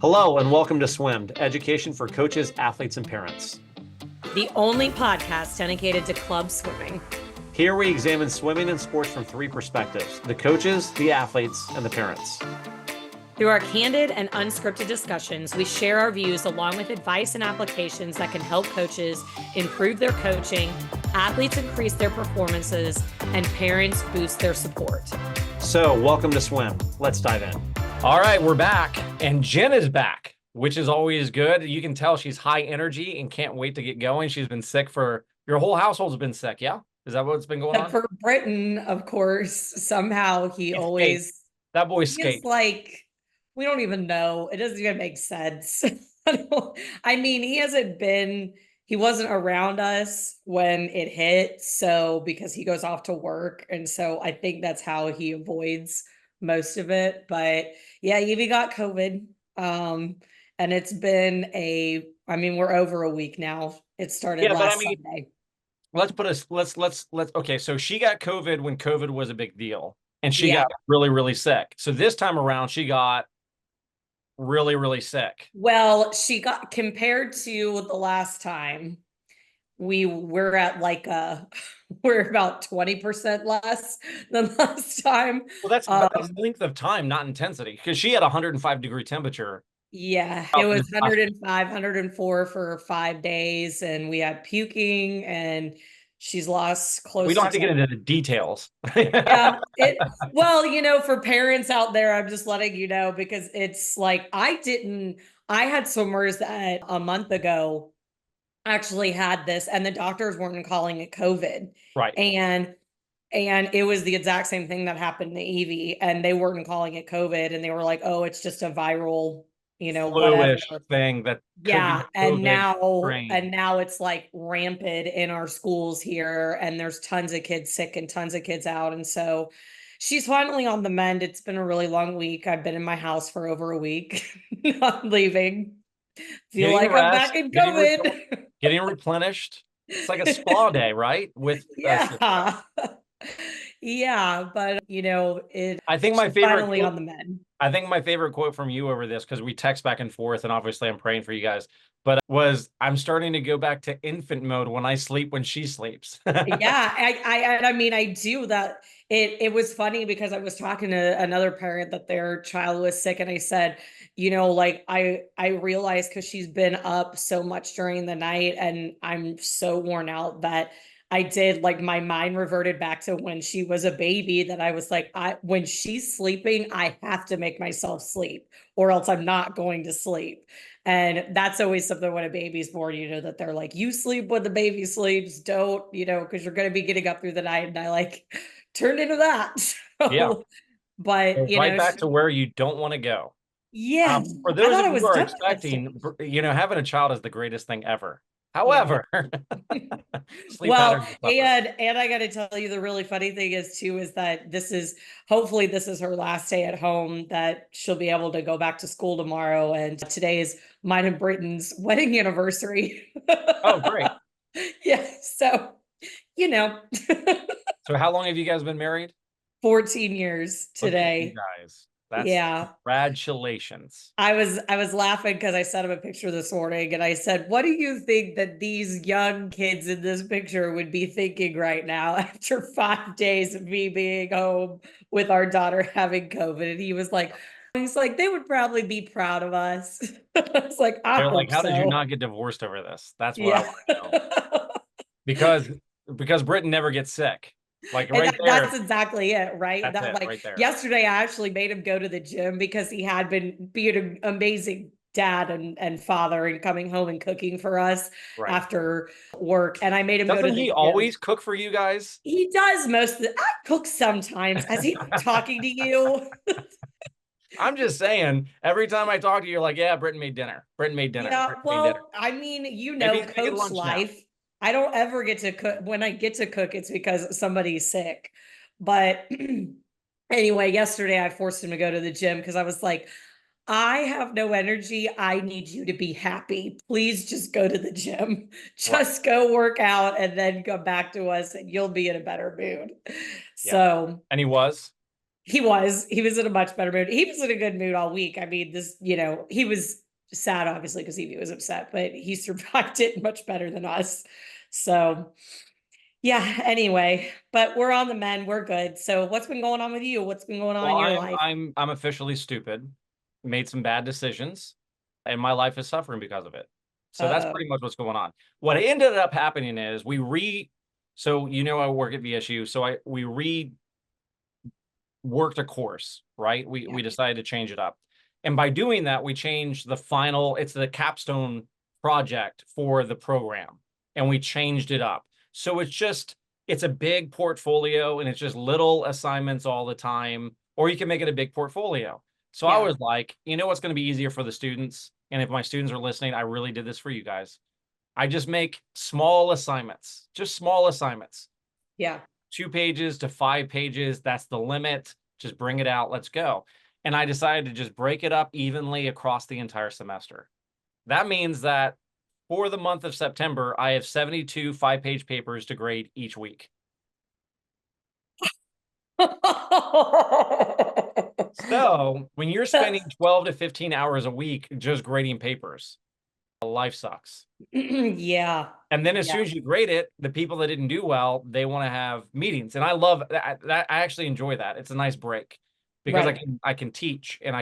Hello and welcome to Swimmed, education for coaches, athletes, and parents. The only podcast dedicated to club swimming. Here we examine swimming and sports from three perspectives: the coaches, the athletes, and the parents. Through our candid and unscripted discussions, we share our views along with advice and applications that can help coaches improve their coaching, athletes increase their performances, and parents boost their support. So, welcome to Swim. Let's dive in. All right, we're back, and Jen is back, which is always good. You can tell she's high energy and can't wait to get going. She's been sick your whole household's been sick, yeah? Is that what's been going on? For Britain, of course, somehow he always... That boy skates. Like, we don't even know. It doesn't even make sense. I mean, he wasn't around us when it hit, so because he goes off to work, and so I think that's how he avoids most of it. But yeah, Evie got COVID. And it's been we're over a week now. It started last Sunday. Okay, so she got COVID when COVID was a big deal, and she got really, really sick. So this time around, she got really, really sick. Well, she got, compared to the last time, we're at we're about 20% less than last time. Well, that's length of time, not intensity, because she had 105-degree temperature. Yeah, it was 105, 104 for 5 days, and we had puking, and she's lost close. We don't have to get into the details. Yeah, for parents out there, I'm just letting you know, because it's like I had swimmers that a month ago actually had this, and the doctors weren't calling it COVID. Right. And it was the exact same thing that happened to Evie, and they weren't calling it COVID, and they were like, oh, it's just a viral, flu-ish thing that and now it's like rampant in our schools here, and there's tons of kids sick and tons of kids out, and so she's finally on the mend. It's been a really long week. I've been in my house for over a week, not leaving. Feel like I'm back in COVID. Getting replenished. It's like a spa day, right? With yeah. Yeah, but I think my favorite finally on the mend. I think my favorite quote from you over this, because we text back and forth, and obviously I'm praying for you guys, but was, I'm starting to go back to infant mode when I sleep when she sleeps. Yeah, I do that. It was funny because I was talking to another parent that their child was sick, and I said, I realized, because she's been up so much during the night and I'm so worn out, that I did, my mind reverted back to when she was a baby, that I was like, when she's sleeping, I have to make myself sleep, or else I'm not going to sleep. And that's always something when a baby's born, that they're like, you sleep when the baby sleeps, don't, because you're going to be getting up through the night. And I turned into that. Yeah. But, right back to where you don't want to go. Yeah. For those of you who are expecting, having a child is the greatest thing ever. However, and I got to tell you, the really funny thing is that hopefully this is her last day at home, that she'll be able to go back to school tomorrow. And today is mine and Britain's wedding anniversary. Oh, great. Yeah. So, So how long have you guys been married? 14 years today. You guys. Congratulations. I was laughing because I sent him a picture this morning, and I said, what do you think that these young kids in this picture would be thinking right now after 5 days of me being home with our daughter having COVID? And he's like, they would probably be proud of us. I was like, they're like, how did you not get divorced over this? That's what I want to know. Because Britain never gets sick. That's exactly it, right? Right there. Yesterday, I actually made him go to the gym because he had been being an amazing dad and father, and coming home and cooking for us after work. And I made him go to the gym. Doesn't he always cook for you guys? He does I cook sometimes. Has he been talking to you? I'm just saying, every time I talk to you, you're like, yeah, Britain made dinner. Yeah, I mean, coach life. Now. I don't ever get to cook. When I get to cook, it's because somebody's sick. But anyway, yesterday I forced him to go to the gym because I was like, I have no energy. I need you to be happy. Please just go to the gym. Just go work out and then come back to us, and you'll be in a better mood. Yeah. So. And he was? He was in a much better mood. He was in a good mood all week. I mean, this, he was sad, obviously, because he was upset, but he survived it much better than us. So, yeah, anyway, but we're on the mend. We're good. So, what's been going on with you? What's been going on Well, in your I'm life? I'm officially stupid, made some bad decisions, and my life is suffering because of it. So that's Uh-oh. pretty much what's going on. What ended up happening is so I work at VSU, so we worked a course, right? We Yeah. decided to change it up. And by doing that, we changed it's the capstone project for the program. And we changed it up. So it's a big portfolio and it's just little assignments all the time, or you can make it a big portfolio. So I Yeah. was like, what's going to be easier for the students? And if my students are listening, I really did this for you guys. I just make small assignments, just small assignments. Yeah. 2 pages to 5 pages. That's the limit. Just bring it out. Let's go. And I decided to just break it up evenly across the entire semester. That means that for the month of September, I have 72 5-page papers to grade each week. So when you're spending 12 to 15 hours a week just grading papers, life sucks. Yeah. And then as Yeah. soon as you grade it, the people that didn't do well, they want to have meetings. And I love that. I actually enjoy that. It's a nice break because Right. I can teach and I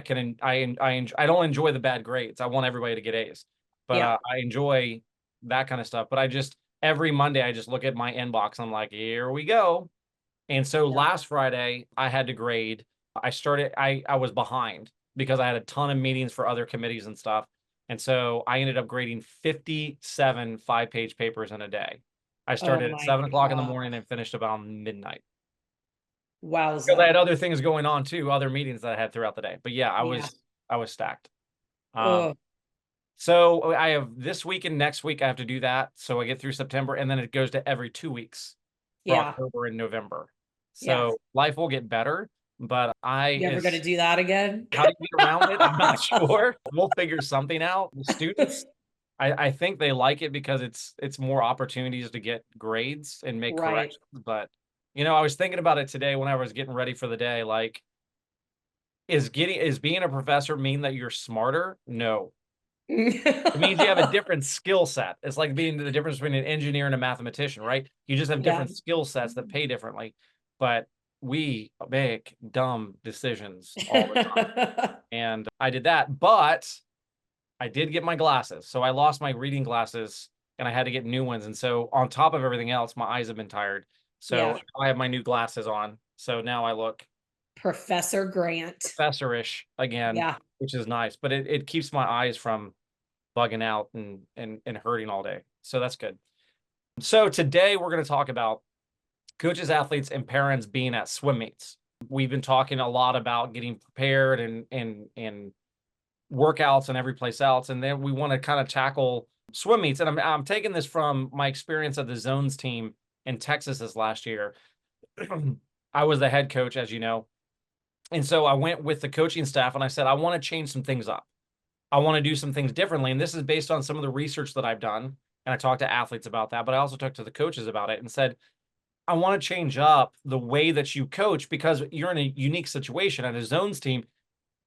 don't enjoy the bad grades. I want everybody to get A's, but Yeah. I enjoy that kind of stuff. But every Monday I just look at my inbox. And I'm like, here we go. And so Yeah. last Friday I had to grade. I was behind because I had a ton of meetings for other committees and stuff. And so I ended up grading 57 5-page papers in a day. I Oh started at my 7 o'clock in the God. morning and finished about midnight. Because I had Wowza. other things going on too, other meetings that I had throughout the day. But yeah, Yeah. I was stacked. Oh, So I have this week and next week I have to do that. So I get through September and then it goes to every 2 weeks for yeah. October and November. Yeah. So life will get better, but You ever gonna do that again? how to get around it, I'm not sure. We'll figure something out. The students, I think they like it because it's more opportunities to get grades and make Right. corrections. But I was thinking about it today when I was getting ready for the day. Like, is being a professor mean that you're smarter? No. It means you have a different skill set. It's like being the difference between an engineer and a mathematician, right? You just have Yeah. different skill sets that pay differently. But we make dumb decisions all the time. And I did that, but I did get my glasses. So I lost my reading glasses and I had to get new ones. And so on top of everything else, my eyes have been tired. So Yeah. I have my new glasses on. So now I look Professor Grant. professorish again, Yeah. which is nice, but it keeps my eyes from bugging out and hurting all day. So that's good. So today we're going to talk about coaches, athletes, and parents being at swim meets. We've been talking a lot about getting prepared and workouts and every place else. And then we want to kind of tackle swim meets. And I'm taking this from my experience of the zones team in Texas this last year. I was the head coach, as you know. And so I went with the coaching staff and I said, I want to change some things up. I want to do some things differently. And this is based on some of the research that I've done. And I talked to athletes about that, but I also talked to the coaches about it and said, I want to change up the way that you coach because you're in a unique situation at a zones team.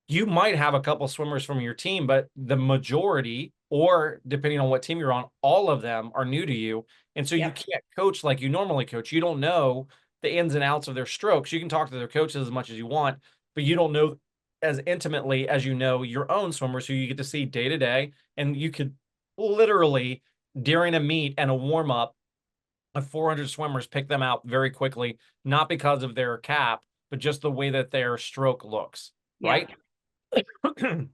You might have a couple swimmers from your team, but the majority, or depending on what team you're on, all of them are new to you. And so you Yep. can't coach like you normally coach. You don't know the ins and outs of their strokes. You can talk to their coaches as much as you want, but you don't know as intimately as you know your own swimmers who you get to see day to day. And you could literally, during a meet and a warm up of 400 swimmers, pick them out very quickly, not because of their cap, but just the way that their stroke looks, Yeah. right?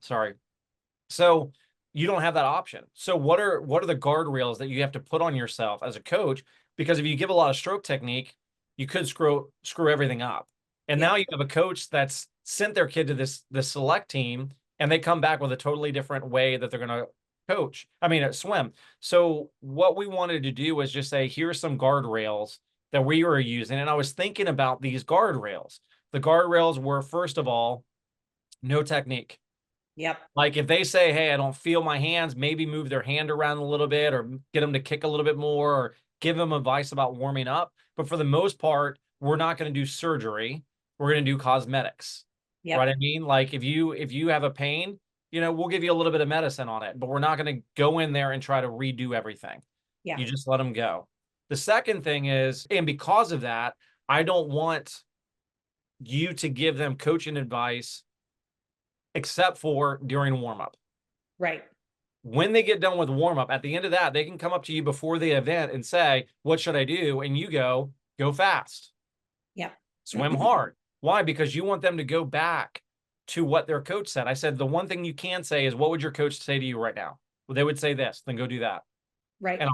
Sorry. So you don't have that option. So what are the guardrails that you have to put on yourself as a coach? Because if you give a lot of stroke technique, you could screw everything up. And now Yeah. you have a coach that's sent their kid to this select team, and they come back with a totally different way that they're going to swim. So what we wanted to do was just say, here's some guardrails that we were using. And I was thinking about these guardrails. The guardrails were, first of all, no technique. Yep. Like if they say, hey, I don't feel my hands, maybe move their hand around a little bit or get them to kick a little bit more or give them advice about warming up. But for the most part, we're not going to do surgery. we're going to do cosmetics. Yep. Right? I mean, like if you have a pain, we'll give you a little bit of medicine on it, but we're not going to go in there and try to redo everything. Yeah. You just let them go. The second thing is, and because of that, I don't want you to give them coaching advice except for during warm-up. Right. When they get done with warm-up, at the end of that, they can come up to you before the event and say, what should I do? And you go fast. Yep. Swim hard. Why? Because you want them to go back to what their coach said. I said, the one thing you can say is, what would your coach say to you right now? Well, they would say this, then go do that. Right. And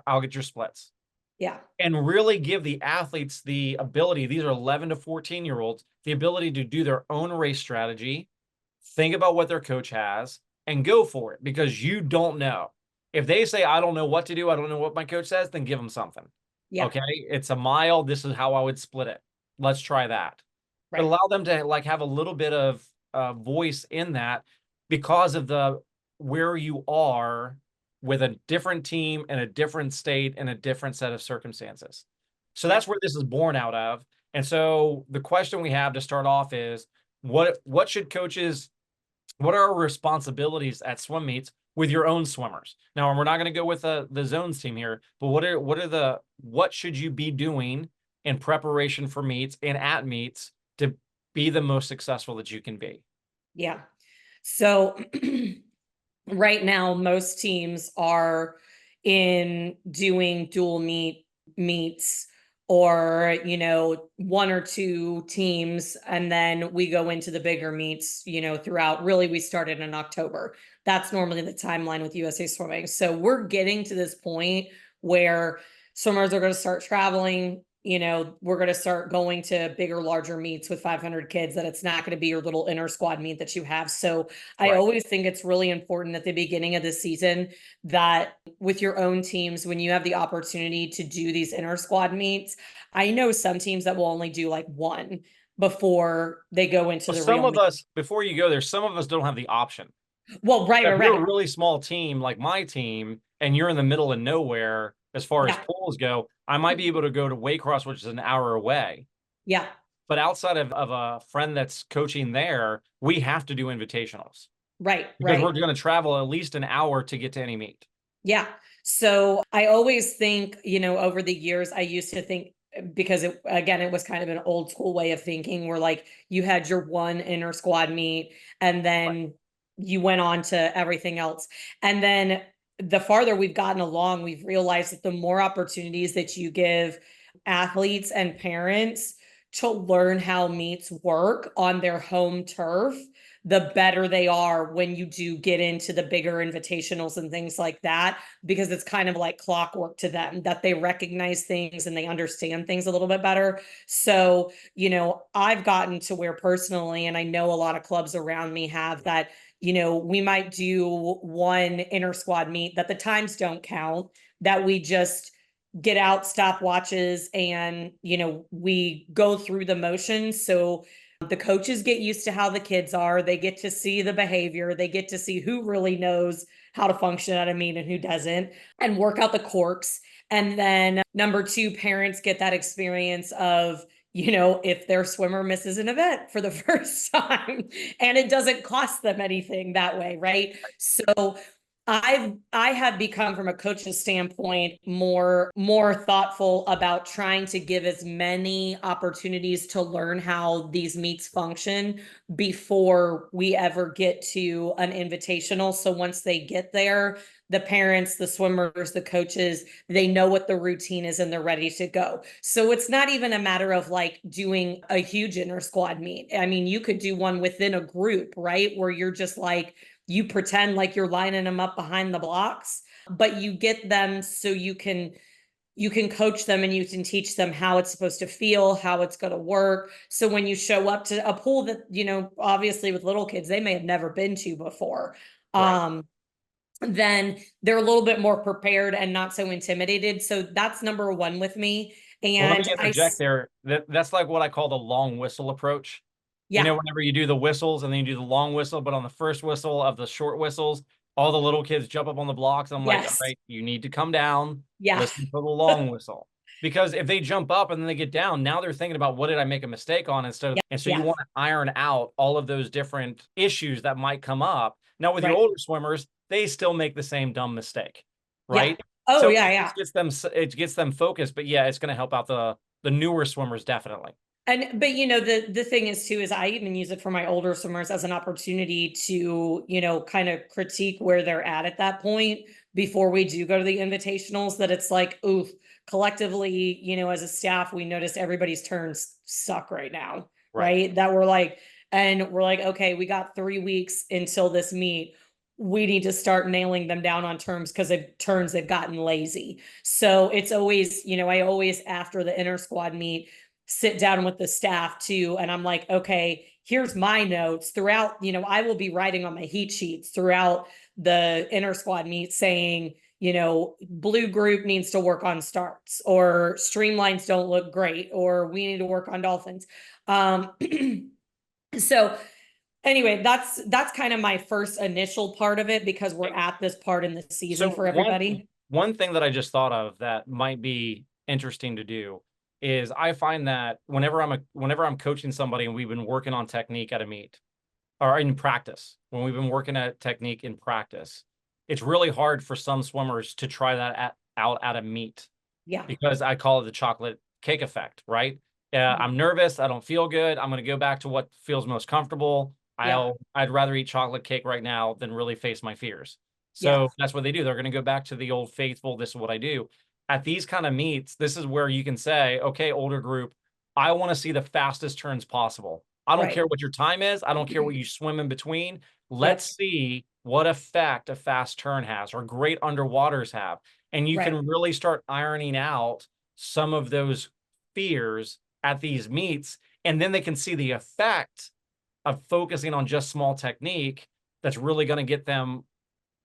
I'll get your splits. Yeah. And really give the athletes the ability, these are 11 to 14-year-olds, the ability to do their own race strategy, think about what their coach has, and go for it, because you don't know. If they say, I don't know what to do, I don't know what my coach says, then give them something. Yeah. Okay, it's a mile. This is how I would split it. Let's try that. Right. But allow them to have a little bit of voice in that, because of where you are with a different team and a different state and a different set of circumstances. So that's where this is born out of. And so the question we have to start off is, what should coaches, what are our responsibilities at swim meets with your own swimmers? Now, we're not going to go with the zones team here, but what should you be doing in preparation for meets and at meets to be the most successful that you can be? Yeah. So right now, most teams are in doing dual meets, or, one or two teams. And then we go into the bigger meets, throughout. Really, we started in October. That's normally the timeline with USA Swimming. So we're getting to this point where swimmers are going to start traveling. We're going to start going to bigger, larger meets with 500 kids, that it's not going to be your little inner squad meet that you have. So I always think it's really important at the beginning of the season that with your own teams, when you have the opportunity to do these inner squad meets, I know some teams that will only do like one before they go into the some real of meet. us, before you go there, some of us don't have the option. Well, right, If you're right. a really small team like my team, and you're in the middle of nowhere as far as Yeah. pools go, I might be able to go to Waycross, which is an hour away. Yeah. But outside of a friend that's coaching there, we have to do invitationals. Right. Because Right. we're going to travel at least an hour to get to any meet. Yeah. So I always think, over the years, I used to think, because it was kind of an old school way of thinking, where like you had your one inner squad meet and then you went on to everything else. And then the farther we've gotten along, we've realized that the more opportunities that you give athletes and parents to learn how meets work on their home turf, the better they are when you do get into the bigger invitationals and things like that, because it's kind of like clockwork to them, that they recognize things and they understand things a little bit better. So, I've gotten to where personally, and I know a lot of clubs around me have that, we might do one inter squad meet that the times don't count, that we just get out stopwatches and, we go through the motions. So the coaches get used to how the kids are. They get to see the behavior. They get to see who really knows how to function at a meet and who doesn't, and work out the quirks. And then number two, parents get that experience of, if their swimmer misses an event for the first time, and it doesn't cost them anything that way, right? So I have become, from a coach's standpoint, more thoughtful about trying to give as many opportunities to learn how these meets function before we ever get to an invitational. So once they get there, the parents, the swimmers, the coaches, they know what the routine is and they're ready to go. So it's not even a matter of like doing a huge inter squad meet. I mean, you could do one within a group, right? Where you're just like, you pretend like you're lining them up behind the blocks, but you get them so you can coach them and you can teach them how it's supposed to feel, how it's going to work. So when you show up to a pool that, obviously with little kids, they may have never been to before. Right. Then they're a little bit more prepared and not so intimidated. So that's number one with me. Well, let And me interject there. That's like what I call the long whistle approach. yeah, Whenever you do the whistles and then you do the long whistle, but on the first whistle of the short whistles, all the little kids jump up on the blocks. I'm like, all yes, right, you need to come down. yeah, Listen for the long whistle. Because if they jump up and then they get down, now they're thinking about what did I make a mistake on instead of, and so you want to iron out all of those different issues that might come up. Now with your older swimmers, they still make the same dumb mistake, right? Oh, so yeah. It gets them focused, but yeah, it's going to help out the newer swimmers definitely. But you know, the thing is too, is I even use it for my older swimmers as an opportunity to, you know, kind of critique where they're at that point before we do go to the invitationals, that it's like, oof, collectively, you know, as a staff, we notice everybody's turns suck right now, right? That we're like, okay, we got 3 weeks until this meet. We need to start nailing them down on terms because they've gotten lazy. So it's always, you know, I always, after the inter squad meet, sit down with the staff too. And I'm like, okay, here's my notes throughout, you know, I will be writing on my heat sheets throughout the inter squad meet saying, you know, blue group needs to work on starts, or streamlines don't look great, or we need to work on dolphins. So anyway, that's kind of my first initial part of it, because we're at this part in the season for everybody. One thing that I just thought of that might be interesting to do is I find that whenever I'm coaching somebody and we've been working on technique at a meet or in practice, when we've been working at technique in practice, it's really hard for some swimmers to try that out at a meet. Yeah. Because I call it the chocolate cake effect, right? I'm nervous. I don't feel good. I'm going to go back to what feels most comfortable. I'd rather eat chocolate cake right now than really face my fears. So that's what they do. They're going to go back to the old faithful. This is what I do. At these kind of meets, this is where you can say, okay, older group, I want to see the fastest turns possible. I don't care what your time is. I don't care what you swim in between. Let's see what effect a fast turn has, or great underwaters have. And you can really start ironing out some of those fears at these meets. And then they can see the effect of focusing on just small technique that's really going to get them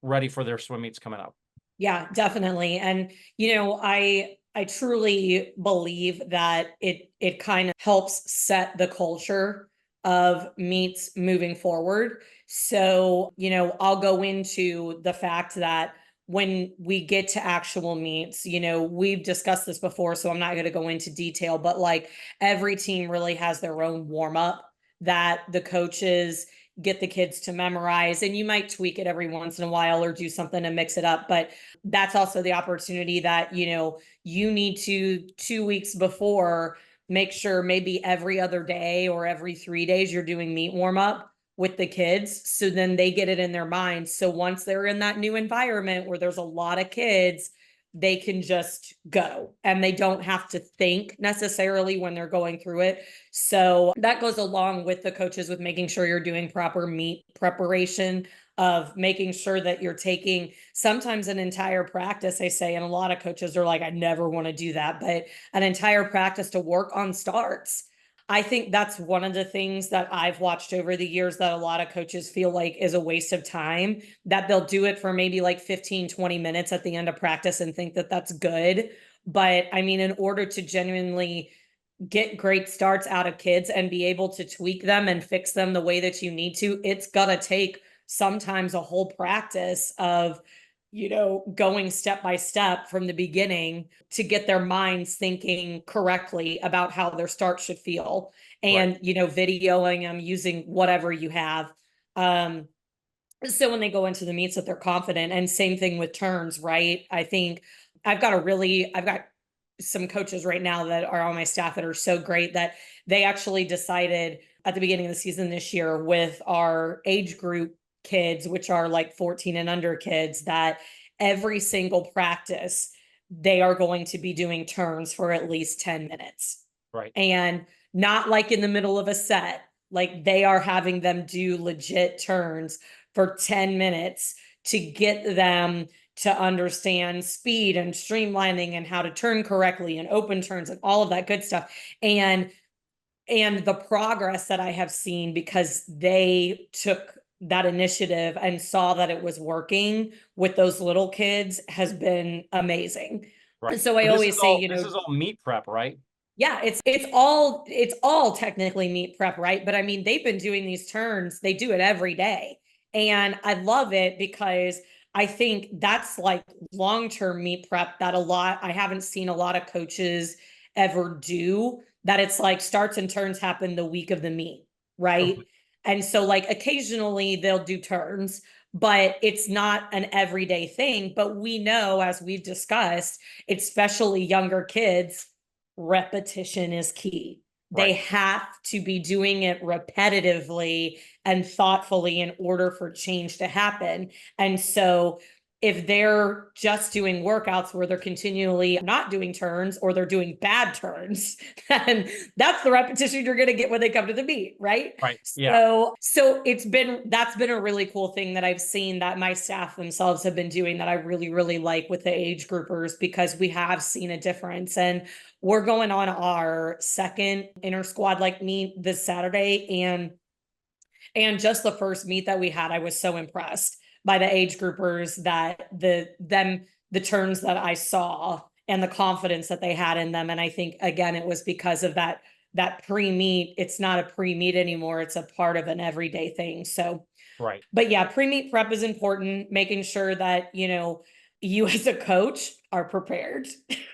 ready for their swim meets coming up. Yeah, definitely. And, you know, I truly believe that it kind of helps set the culture of meets moving forward. So, you know, I'll go into the fact that when we get to actual meets, you know, we've discussed this before, so I'm not going to go into detail, but like every team really has their own warm up that the coaches get the kids to memorize, and you might tweak it every once in a while or do something to mix it up. But that's also the opportunity that, you know, you need to 2 weeks before make sure maybe every other day or every 3 days you're doing meet warm up with the kids, so then they get it in their minds. So once they're in that new environment where there's a lot of kids, they can just go and they don't have to think necessarily when they're going through it. So that goes along with the coaches with making sure you're doing proper meet preparation, of making sure that you're taking sometimes an entire practice, I say, and a lot of coaches are like, I never want to do that, but an entire practice to work on starts. I think that's one of the things that I've watched over the years that a lot of coaches feel like is a waste of time, that they'll do it for maybe like 15, 20 minutes at the end of practice and think that that's good. But I mean, in order to genuinely get great starts out of kids and be able to tweak them and fix them the way that you need to, it's gotta take sometimes a whole practice of, you know, going step by step from the beginning to get their minds thinking correctly about how their start should feel. And, you know, videoing them, using whatever you have. So when they go into the meets that they're confident, and same thing with turns, right? I think I've got some coaches right now that are on my staff that are so great that they actually decided at the beginning of the season this year with our age group kids, which are like 14 and under kids, that every single practice they are going to be doing turns for at least 10 minutes. Right. And not like in the middle of a set, like they are having them do legit turns for 10 minutes to get them to understand speed and streamlining and how to turn correctly and open turns and all of that good stuff. And the progress that I have seen because they took that initiative and saw that it was working with those little kids has been amazing. Right. So I always say, you know, this is all meet prep, right? Yeah, it's all technically meet prep, right? But I mean, they've been doing these turns, they do it every day. And I love it because I think that's like long-term meet prep that I haven't seen a lot of coaches ever do, that it's like starts and turns happen the week of the meet, right? And so like occasionally they'll do turns, but it's not an everyday thing. But we know, as we've discussed, especially younger kids, repetition is key. They have to be doing it repetitively and thoughtfully in order for change to happen. And so if they're just doing workouts where they're continually not doing turns, or they're doing bad turns, then that's the repetition you're going to get when they come to the meet, right? Right. Yeah. So that's been a really cool thing that I've seen that my staff themselves have been doing, that I really, really like with the age groupers, because we have seen a difference. And we're going on our second inter squad like meet this Saturday, and just the first meet that we had, I was so impressed by the age groupers, that the turns that I saw and the confidence that they had in them. And I think, again, it was because of that pre-meet. It's not a pre-meet anymore, it's a part of an everyday thing. So Right. but yeah, pre-meet prep is important, making sure that, you as a coach are prepared.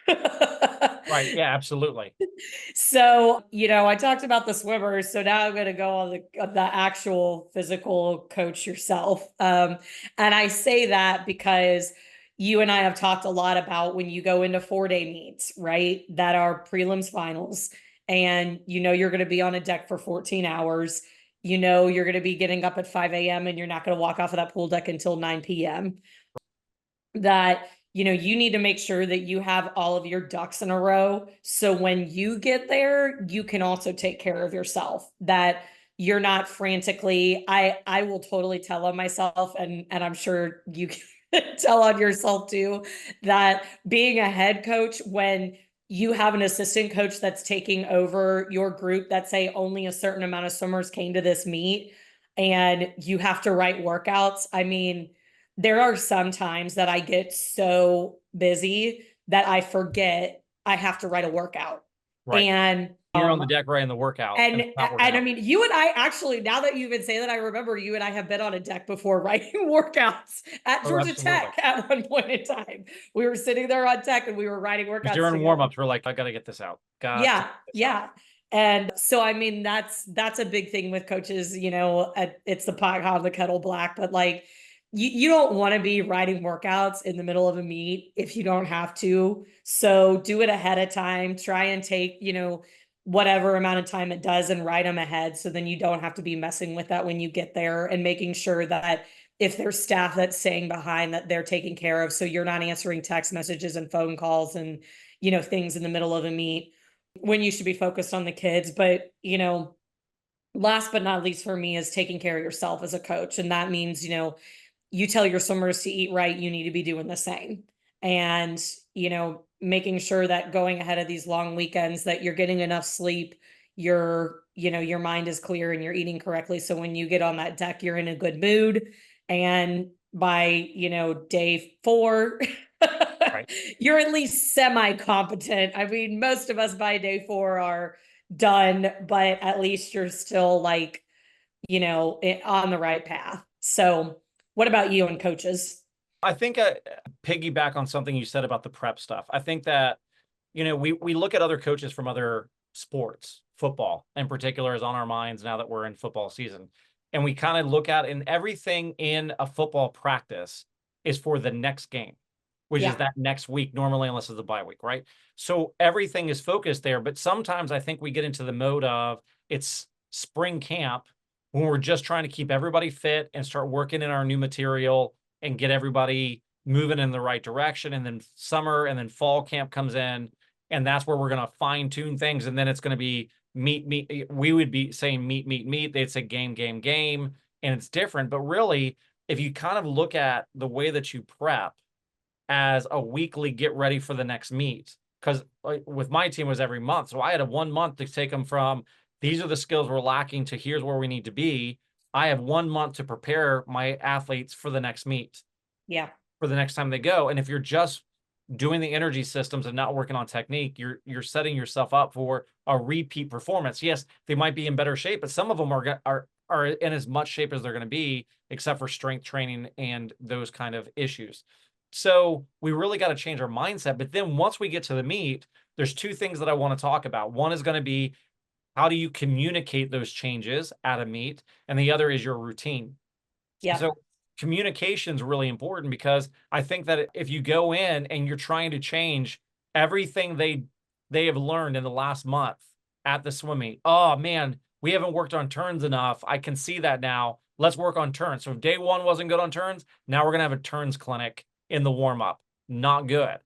Right. Yeah, absolutely. So, I talked about the swimmers. So now I'm going to go on the actual physical coach yourself. And I say that because you and I have talked a lot about when you go into 4-day meets, right? That are prelims finals, and you're going to be on a deck for 14 hours. You're going to be getting up at 5 a.m. and you're not going to walk off of that pool deck until 9 p.m. That you need to make sure that you have all of your ducks in a row. So when you get there, you can also take care of yourself, that you're not frantically, I will totally tell on myself, and I'm sure you can tell on yourself too, that being a head coach, when you have an assistant coach that's taking over your group, that say only a certain amount of swimmers came to this meet, and you have to write workouts. I mean, there are some times that I get so busy that I forget I have to write a workout. Right. And you're on the deck writing the workout. and I mean, you and I actually, now that you even say that, I remember you and I have been on a deck before writing workouts at Georgia absolutely. Tech at one point in time. We were sitting there on deck and we were writing workouts During together. warm-ups, we're like, I got to get this out. Yeah. And so, I mean, that's a big thing with coaches, it's the pot calling the kettle black, but like, you don't want to be writing workouts in the middle of a meet if you don't have to. So do it ahead of time. Try and take, whatever amount of time it does, and write them ahead. So then you don't have to be messing with that when you get there, and making sure that if there's staff that's staying behind, that they're taken care of. So you're not answering text messages and phone calls and, things in the middle of a meet when you should be focused on the kids. But, last but not least for me is taking care of yourself as a coach. And that means, you tell your swimmers to eat right, you need to be doing the same. And, making sure that going ahead of these long weekends, that you're getting enough sleep, your mind is clear, and you're eating correctly. So when you get on that deck, you're in a good mood. And by, day 4, Right. you're at least semi-competent. I mean, most of us by day 4 are done, but at least you're still like, on the right path. So what about you and coaches? I think piggyback on something you said about the prep stuff. I think that, we look at other coaches from other sports, football in particular is on our minds now that we're in football season. And we kind of look at, and everything in a football practice is for the next game, which is that next week, normally, unless it's a bye week, right? So everything is focused there. But sometimes I think we get into the mode of it's spring camp, when we're just trying to keep everybody fit and start working in our new material and get everybody moving in the right direction. And then summer and then fall camp comes in, and that's where we're going to fine tune things. And then it's going to be meet. We would be saying meet. They'd say game. And it's different. But really, if you kind of look at the way that you prep as a weekly get ready for the next meet, because with my team was every month. So I had a 1 month to take them from these are the skills we're lacking to here's where we need to be. I have 1 month to prepare my athletes for the next meet. Yeah. For the next time they go. And if you're just doing the energy systems and not working on technique, you're setting yourself up for a repeat performance. Yes, they might be in better shape, but some of them are are in as much shape as they're going to be, except for strength training and those kind of issues. So we really got to change our mindset. But then once we get to the meet, there's two things that I want to talk about. One is going to be, how do you communicate those changes at a meet? And the other is your routine. Yeah. So communication is really important, because I think that if you go in and you're trying to change everything they have learned in the last month at the swim meet, oh man, we haven't worked on turns enough. I can see that now. Let's work on turns. So if day one wasn't good on turns, now we're gonna have a turns clinic in the warm up. Not good.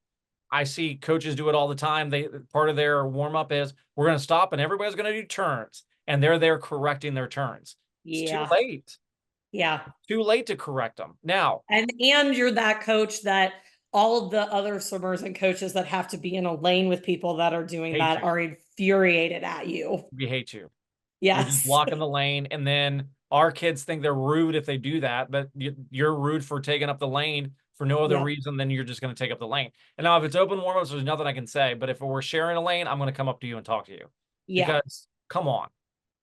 I see coaches do it all the time. Part of their warm up is, we're going to stop and everybody's going to do turns, and they're there correcting their turns. It's too Yeah. late. Yeah. Too late to correct them now. And you're that coach that all of the other swimmers and coaches that have to be in a lane with people that are doing Hate that you. are infuriated at you. We hate you. You're just Yes. blocking the lane, and then our kids think they're rude if they do that, but you're rude for taking up the lane for no other Yeah. reason than you're just going to take up the lane. And now if it's open warm-ups, there's nothing I can say. But if we're sharing a lane, I'm going to come up to you and talk to you. Yeah. Because come on.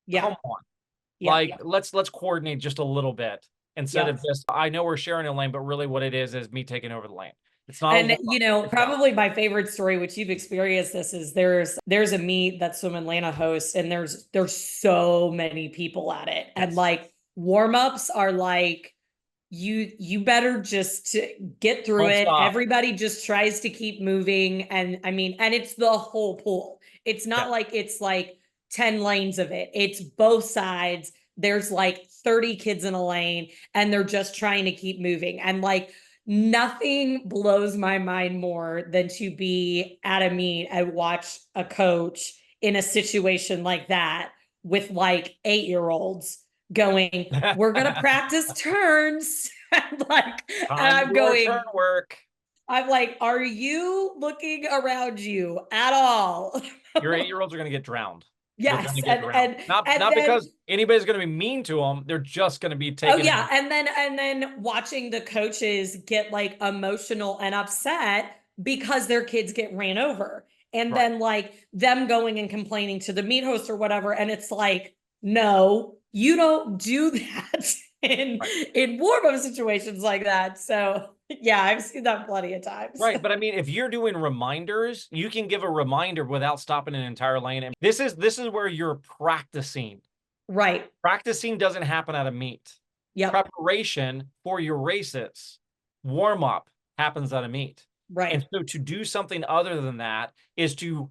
Yeah. Come on. Yeah. Like, Yeah. let's coordinate just a little bit, instead of Yes. just, I know we're sharing a lane, but really what it is me taking over the lane. It's not a And warm-up, you know, it's go. probably my favorite story, which you've experienced this, is there's a meet that Swim Atlanta hosts, and there's so many people at it. And Yes. like warm-ups are like, you better just get through Don't it. stop. Everybody just tries to keep moving. And I mean, and it's the whole pool. It's not Yeah. like it's like 10 lanes of it. It's both sides. There's like 30 kids in a lane, and they're just trying to keep moving. And like, nothing blows my mind more than to be at a meet and watch a coach in a situation like that with like 8-year-olds going, we're gonna practice turns. And like, and Time to do our turn work. I'm like, are you looking around you at all? Your 8-year-olds are going to get drowned. They're Yes. going to get drowned. Not then, because anybody's going to be mean to them. They're just going to be oh taken. yeah, and then watching the coaches get like emotional and upset because their kids get ran over. And Right. then like them going and complaining to the meet host or whatever. And it's like, no, you don't do that in warm-up situations like that. So yeah, I've seen that plenty of times. Right. But I mean, if you're doing reminders, you can give a reminder without stopping an entire lane. And this is where you're practicing. Right. Practicing doesn't happen at a meet. Yep. Preparation for your races, warm up, happens at a meet. Right. And so to do something other than that is to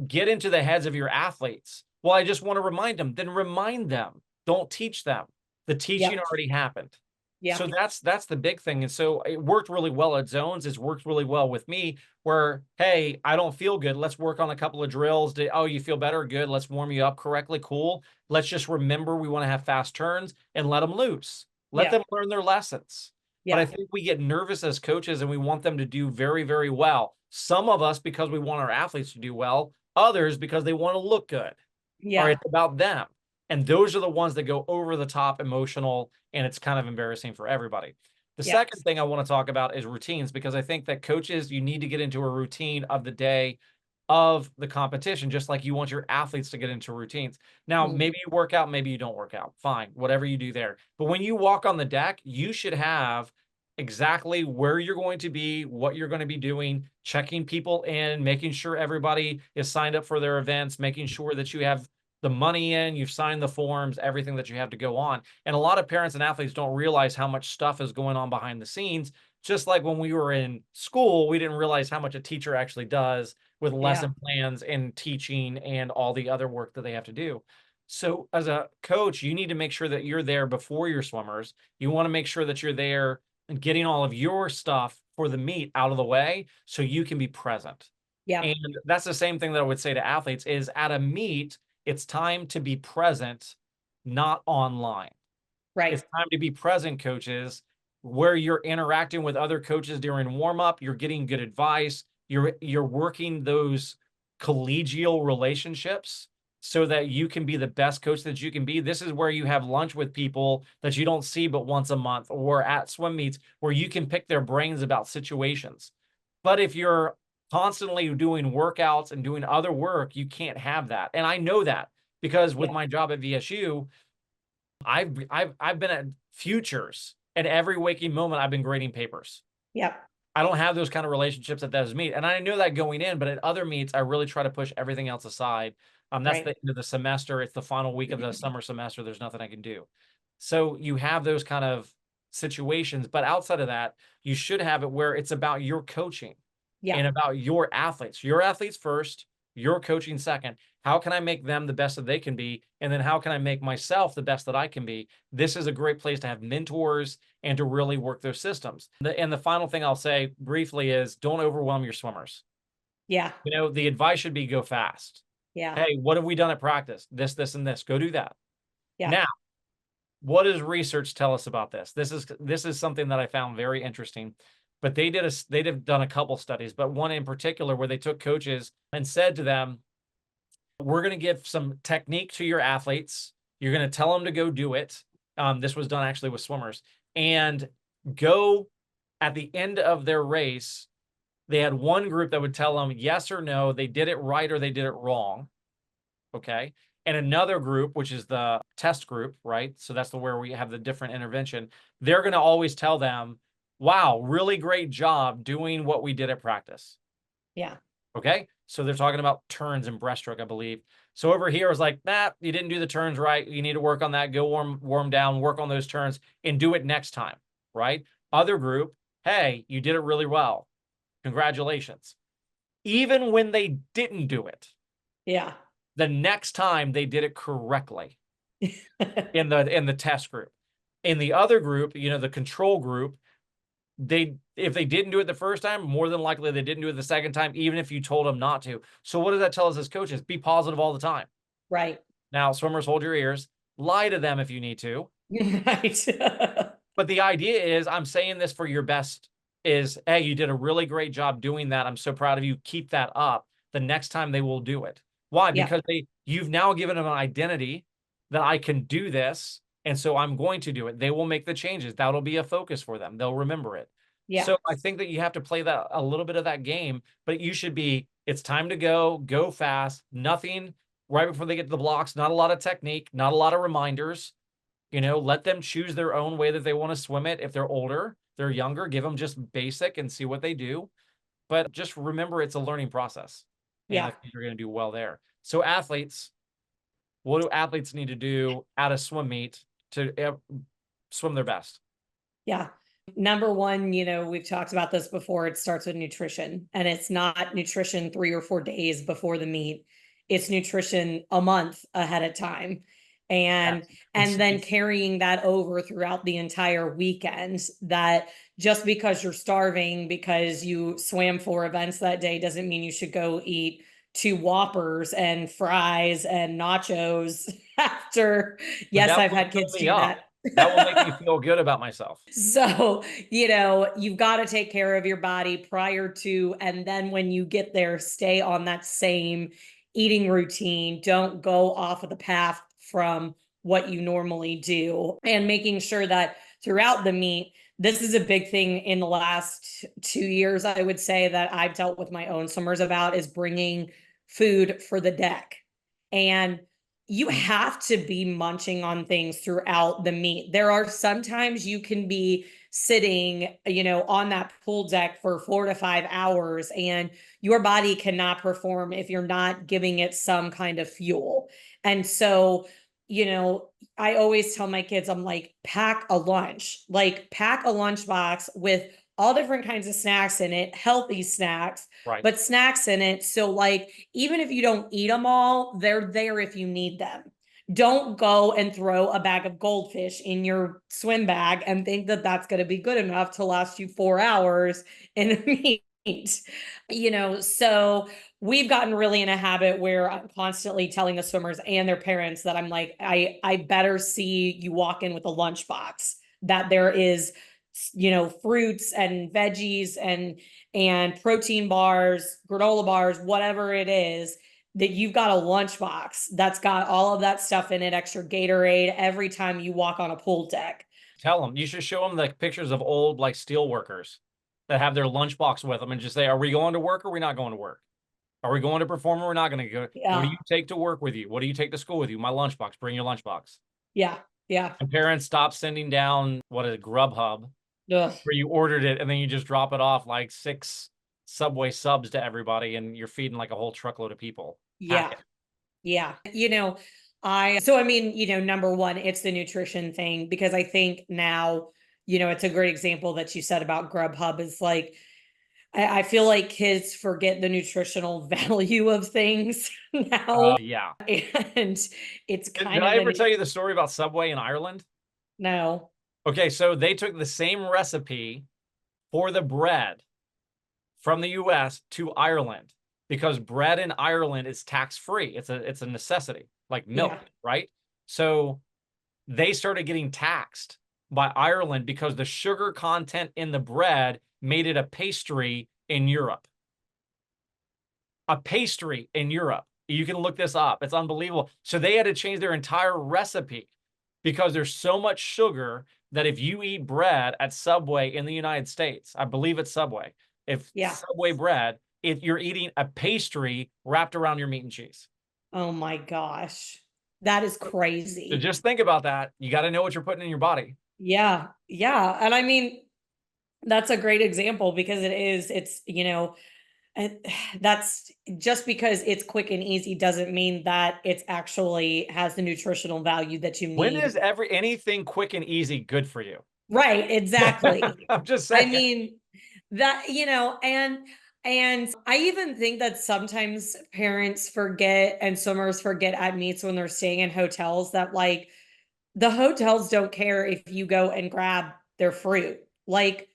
get into the heads of your athletes. Well, I just want to remind them. Then remind them. Don't teach them. The teaching Yep. already happened. Yeah. So that's the big thing. And so it worked really well at zones. It's worked really well with me, where, hey, I don't feel good. Let's work on a couple of drills. Oh, you feel better? Good. Let's warm you up correctly. Cool. Let's just remember we want to have fast turns and let them loose. Let them learn their lessons. Yeah. But I think we get nervous as coaches and we want them to do very, very well. Some of us because we want our athletes to do well, others because they want to look good. Yeah. Or it's about them. And those are the ones that go over the top emotional, and it's kind of embarrassing for everybody. The second thing I want to talk about is routines, because I think that coaches, you need to get into a routine of the day of the competition, just like you want your athletes to get into routines. Now, maybe you work out, maybe you don't work out. Fine, whatever you do there. But when you walk on the deck, you should have exactly where you're going to be, what you're going to be doing, checking people in, making sure everybody is signed up for their events, making sure that you have the money in, you've signed the forms, everything that you have to go on. And a lot of parents and athletes don't realize how much stuff is going on behind the scenes. Just like when we were in school, we didn't realize how much a teacher actually does with lesson plans and teaching and all the other work that they have to do. So as a coach, you need to make sure that you're there before your swimmers. You want to make sure that you're there and getting all of your stuff for the meet out of the way so you can be present. Yeah. And that's the same thing that I would say to athletes is, at a meet, it's time to be present, not online. Right. It's time to be present, coaches, where you're interacting with other coaches during warm-up, you're getting good advice, you're working those collegial relationships so that you can be the best coach that you can be. This is where you have lunch with people that you don't see but once a month, or at swim meets where you can pick their brains about situations. But if you're constantly doing workouts and doing other work, you can't have that. And I know that because with my job at VSU, I've been at futures, and every waking moment I've been grading papers. Yep. I don't have those kind of relationships at those meet. And I knew that going in, but at other meets, I really try to push everything else aside. That's the Right. end of the semester. It's the final week of the summer semester. There's nothing I can do. So you have those kind of situations, but outside of that, you should have it where it's about your coaching Yeah. and about your athletes first, your coaching second. How can I make them the best that they can be? And then how can I make myself the best that I can be? This is a great place to have mentors and to really work those systems. And the final thing I'll say briefly is don't overwhelm your swimmers. Yeah. You know, the advice should be go fast. Yeah. Hey, what have we done at practice? This, and this. Go do that. Yeah. Now, what does research tell us about this? This is something that I found very interesting. But they've done a couple studies, but one in particular where they took coaches and said to them, we're going to give some technique to your athletes. You're going to tell them to go do it. This was done actually with swimmers, and go at the end of their race. They had one group that would tell them yes or no, they did it right or they did it wrong. Okay. And another group, which is the test group, right? So that's where we have the different intervention. They're going to always tell them, wow, really great job doing what we did at practice. Yeah. Okay. So they're talking about turns and breaststroke, I believe. So over here is like, you didn't do the turns right. You need to work on that. Go warm down, work on those turns and do it next time. Right. Other group, hey, you did it really well. Congratulations. Even when they didn't do it. Yeah. The next time they did it correctly in the test group. In the other group, you know, the control group, if they didn't do it the first time, more than likely they didn't do it the second time, even if you told them not to. So what does that tell us as coaches? Be positive all the time. Right. Now, swimmers, hold your ears. Lie to them if you need to. Right. But the idea is, I'm saying this for your best, is, hey, you did a really great job doing that. I'm so proud of you. Keep that up. The next time they will do it. Why? Yeah. Because you've now given them an identity that I can do this. And so I'm going to do it. They will make the changes. That'll be a focus for them. They'll remember it. Yeah. So I think that you have to play that a little bit of that game, but you should be, it's time to go fast, nothing right before they get to the blocks, not a lot of technique, not a lot of reminders, you know, let them choose their own way that they want to swim it. If they're older, they're younger, give them just basic and see what they do. But just remember, it's a learning process. And Yeah. I think you're going to do well there. So athletes, what do athletes need to do at a swim meet to swim their best? Yeah. Number one, you know, we've talked about this before. It starts with nutrition, and it's not nutrition 3 or 4 days before the meet. It's nutrition a month ahead of time. And then carrying that over throughout the entire weekend, that just because you're starving because you swam 4 events that day doesn't mean you should go eat 2 Whoppers and fries and nachos after. Yes, I've had kids do that. That will make me feel good about myself. So, you know, you've got to take care of your body prior to, and then when you get there, stay on that same eating routine. Don't go off of the path from what you normally do, and making sure that throughout the meet, this is a big thing in the last 2 years, I would say, that I've dealt with my own swimmers about, is bringing food for the deck. And you have to be munching on things throughout the meet. There are sometimes you can be sitting, you know, on that pool deck for 4 to 5 hours, and your body cannot perform if you're not giving it some kind of fuel. And so, you know, I always tell my kids, I'm like, pack a lunch box with all different kinds of snacks in it, healthy snacks, Right. but snacks in it. So like, even if you don't eat them all, they're there if you need them. Don't go and throw a bag of goldfish in your swim bag and think that that's going to be good enough to last you 4 hours in a meet. You know, so we've gotten really in a habit where I'm constantly telling the swimmers and their parents that I'm like, I better see you walk in with a lunchbox, that there is, you know, fruits and veggies and protein bars, granola bars, whatever it is, that you've got a lunchbox that's got all of that stuff in it, extra Gatorade every time you walk on a pool deck. Tell them, you should show them the pictures of old like steel workers that have their lunchbox with them and just say, are we going to work or are we not going to work? Are we going to perform or we're not going to go? Yeah. What do you take to work with you? What do you take to school with you? My lunchbox, bring your lunchbox. Yeah. Yeah. And parents stopped sending down, what is it, Grubhub, Ugh. where you ordered it and then you just drop it off like 6 Subway subs to everybody and you're feeding like a whole truckload of people. Yeah. Packet. Yeah. So I mean, number one, it's the nutrition thing, because I think now, it's a great example that you said about Grubhub is like, I feel like kids forget the nutritional value of things now. Yeah. And it's Did kind I of ever tell you the story about Subway in Ireland? no. Okay, so they took the same recipe for the bread from the US to Ireland because bread in Ireland is tax-free. It's a necessity, like milk, Yeah. right? So they started getting taxed by Ireland because the sugar content in the bread made it a pastry in Europe. A pastry in Europe. You can look this up. It's unbelievable. So they had to change their entire recipe because there's so much sugar that if you eat bread at Subway in the United States, I believe it's Subway, if Yeah. Subway bread, if you're eating a pastry wrapped around your meat and cheese. Oh my gosh. That is So crazy. just think about that. You got to know what you're putting in your body. Yeah. Yeah. And I mean, that's a great example because and that's just because it's quick and easy doesn't mean that it's actually has the nutritional value that you When need. is anything quick and easy good for you? Right, exactly. I'm just I saying. mean, that, and I even think that sometimes parents forget and swimmers forget at meets when they're staying in hotels that like the hotels don't care if you go and grab their fruit. Like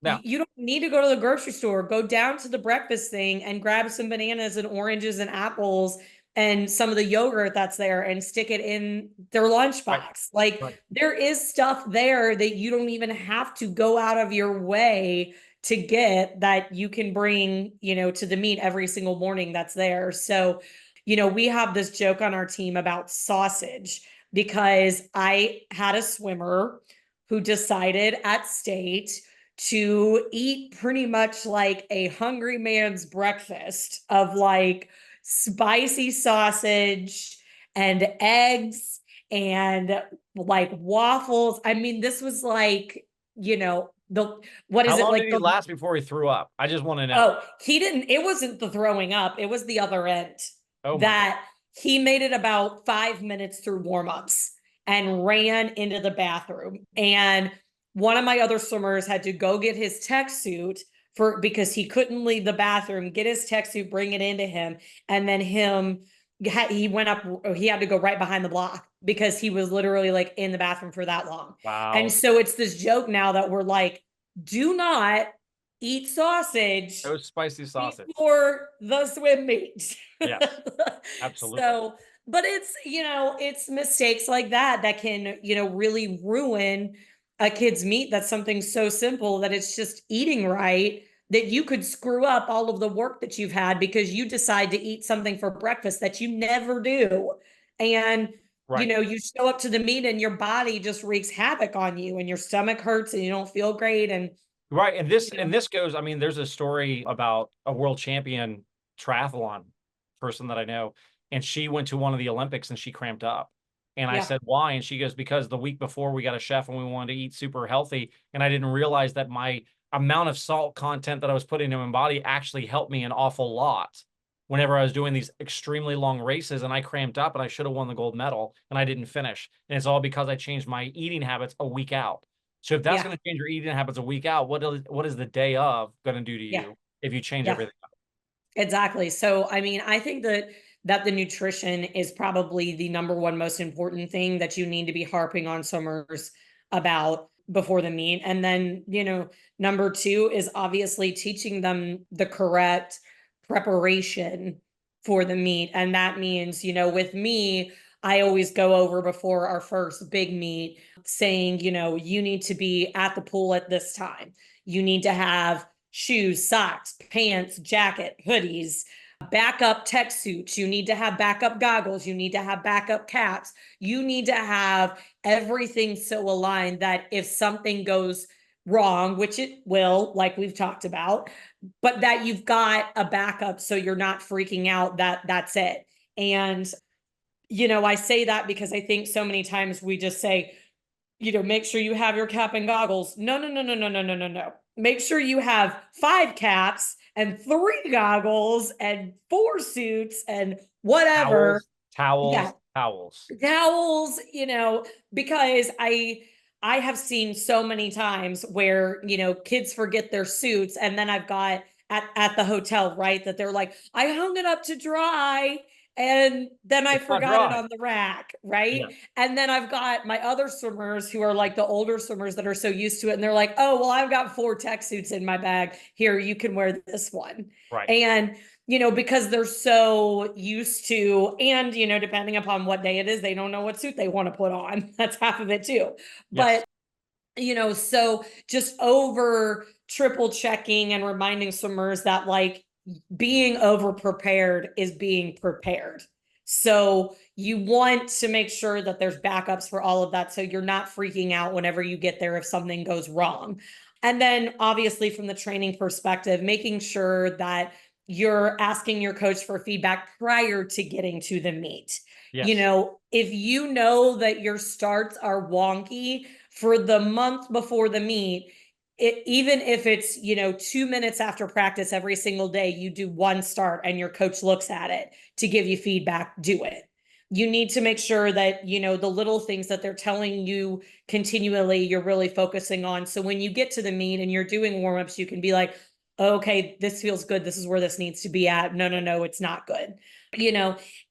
No. you don't need to go to the grocery store. Go down to the breakfast thing and grab some bananas and oranges and apples and some of the yogurt that's there and stick it in their lunchbox. Right. Like Right. there is stuff there that you don't even have to go out of your way to get that you can bring, to the meet every single morning that's there. So, we have this joke on our team about sausage because I had a swimmer who decided at state to eat pretty much like a hungry man's breakfast of like spicy sausage and eggs and like waffles. I mean, this was like, the what How is it long like did he the last before he threw up? I just want to know. oh, he didn't, it wasn't the throwing up, it was the other end Oh my God. that he made it about 5 minutes through warm-ups and ran into the bathroom. And one of my other swimmers had to go get his tech suit because he couldn't leave the bathroom, get his tech suit, bring it into him, and then he went up, he had to go right behind the block because he was literally like in the bathroom for that long. Wow. And so it's this joke now that we're like, do not eat sausage No spicy sausage. before the swim meet. Yes, absolutely. So, but it's mistakes like that can, really ruin a kid's meet. That's something so simple that it's just eating right, that you could screw up all of the work that you've had because you decide to eat something for breakfast that you never do. And Right. you show up to the meet and your body just wreaks havoc on you and your stomach hurts and you don't feel great. And Right. And this goes, I mean, there's a story about a world champion triathlon person that I know, and she went to one of the Olympics and she cramped up. And I yeah, said, why? And she goes, because the week before we got a chef and we wanted to eat super healthy. And I didn't realize that my amount of salt content that I was putting in my body actually helped me an awful lot whenever I was doing these extremely long races, and I cramped up and I should have won the gold medal and I didn't finish. And it's all because I changed my eating habits a week out. So if that's yeah, going to change your eating habits a week out, what is the day of going to do to yeah, you if you change yeah. everything up? Exactly. So, I mean, I think that the nutrition is probably the number one most important thing that you need to be harping on swimmers about before the meet. And then, number two is obviously teaching them the correct preparation for the meet. And that means, with me, I always go over before our first big meet saying, you need to be at the pool at this time. You need to have shoes, socks, pants, jacket, hoodies, backup tech suits. You need to have backup goggles. You need to have backup caps. You need to have everything so aligned that if something goes wrong, which it will, like we've talked about, but that you've got a backup so you're not freaking out that that's it. And I say that because I think so many times we just say, make sure you have your cap and goggles. No, no, no, no, no, no, no, no, no. Make sure you have 5 caps and 3 goggles and 4 suits and whatever. Towels, Yeah. Towels, because I have seen so many times where, kids forget their suits, and then I've got at the hotel, right, that they're like, I hung it up to dry, and then I It's not forgot it dry. on the rack, right? Yeah. And then I've got my other swimmers who are like the older swimmers that are so used to it, and they're like, oh, well, I've got 4 tech suits in my bag. Here, you can wear this one. Right. And because they're so used to, and, depending upon what day it is, they don't know what suit they want to put on. That's half of it too. Yes. But, so just over triple checking and reminding swimmers that like being over prepared is being prepared. So you want to make sure that there's backups for all of that. So you're not freaking out whenever you get there if something goes wrong. And then obviously from the training perspective, making sure that you're asking your coach for feedback prior to getting to the meet. Yes. If you know that your starts are wonky for the month before the meet, even if it's 2 minutes after practice every single day, you do one start and your coach looks at it to give you feedback, do it. You need to make sure that the little things that they're telling you continually, you're really focusing on. So when you get to the meet and you're doing warm-ups, you can be like, okay, this feels good, this is where this needs to be at. No, no, no, it's not good.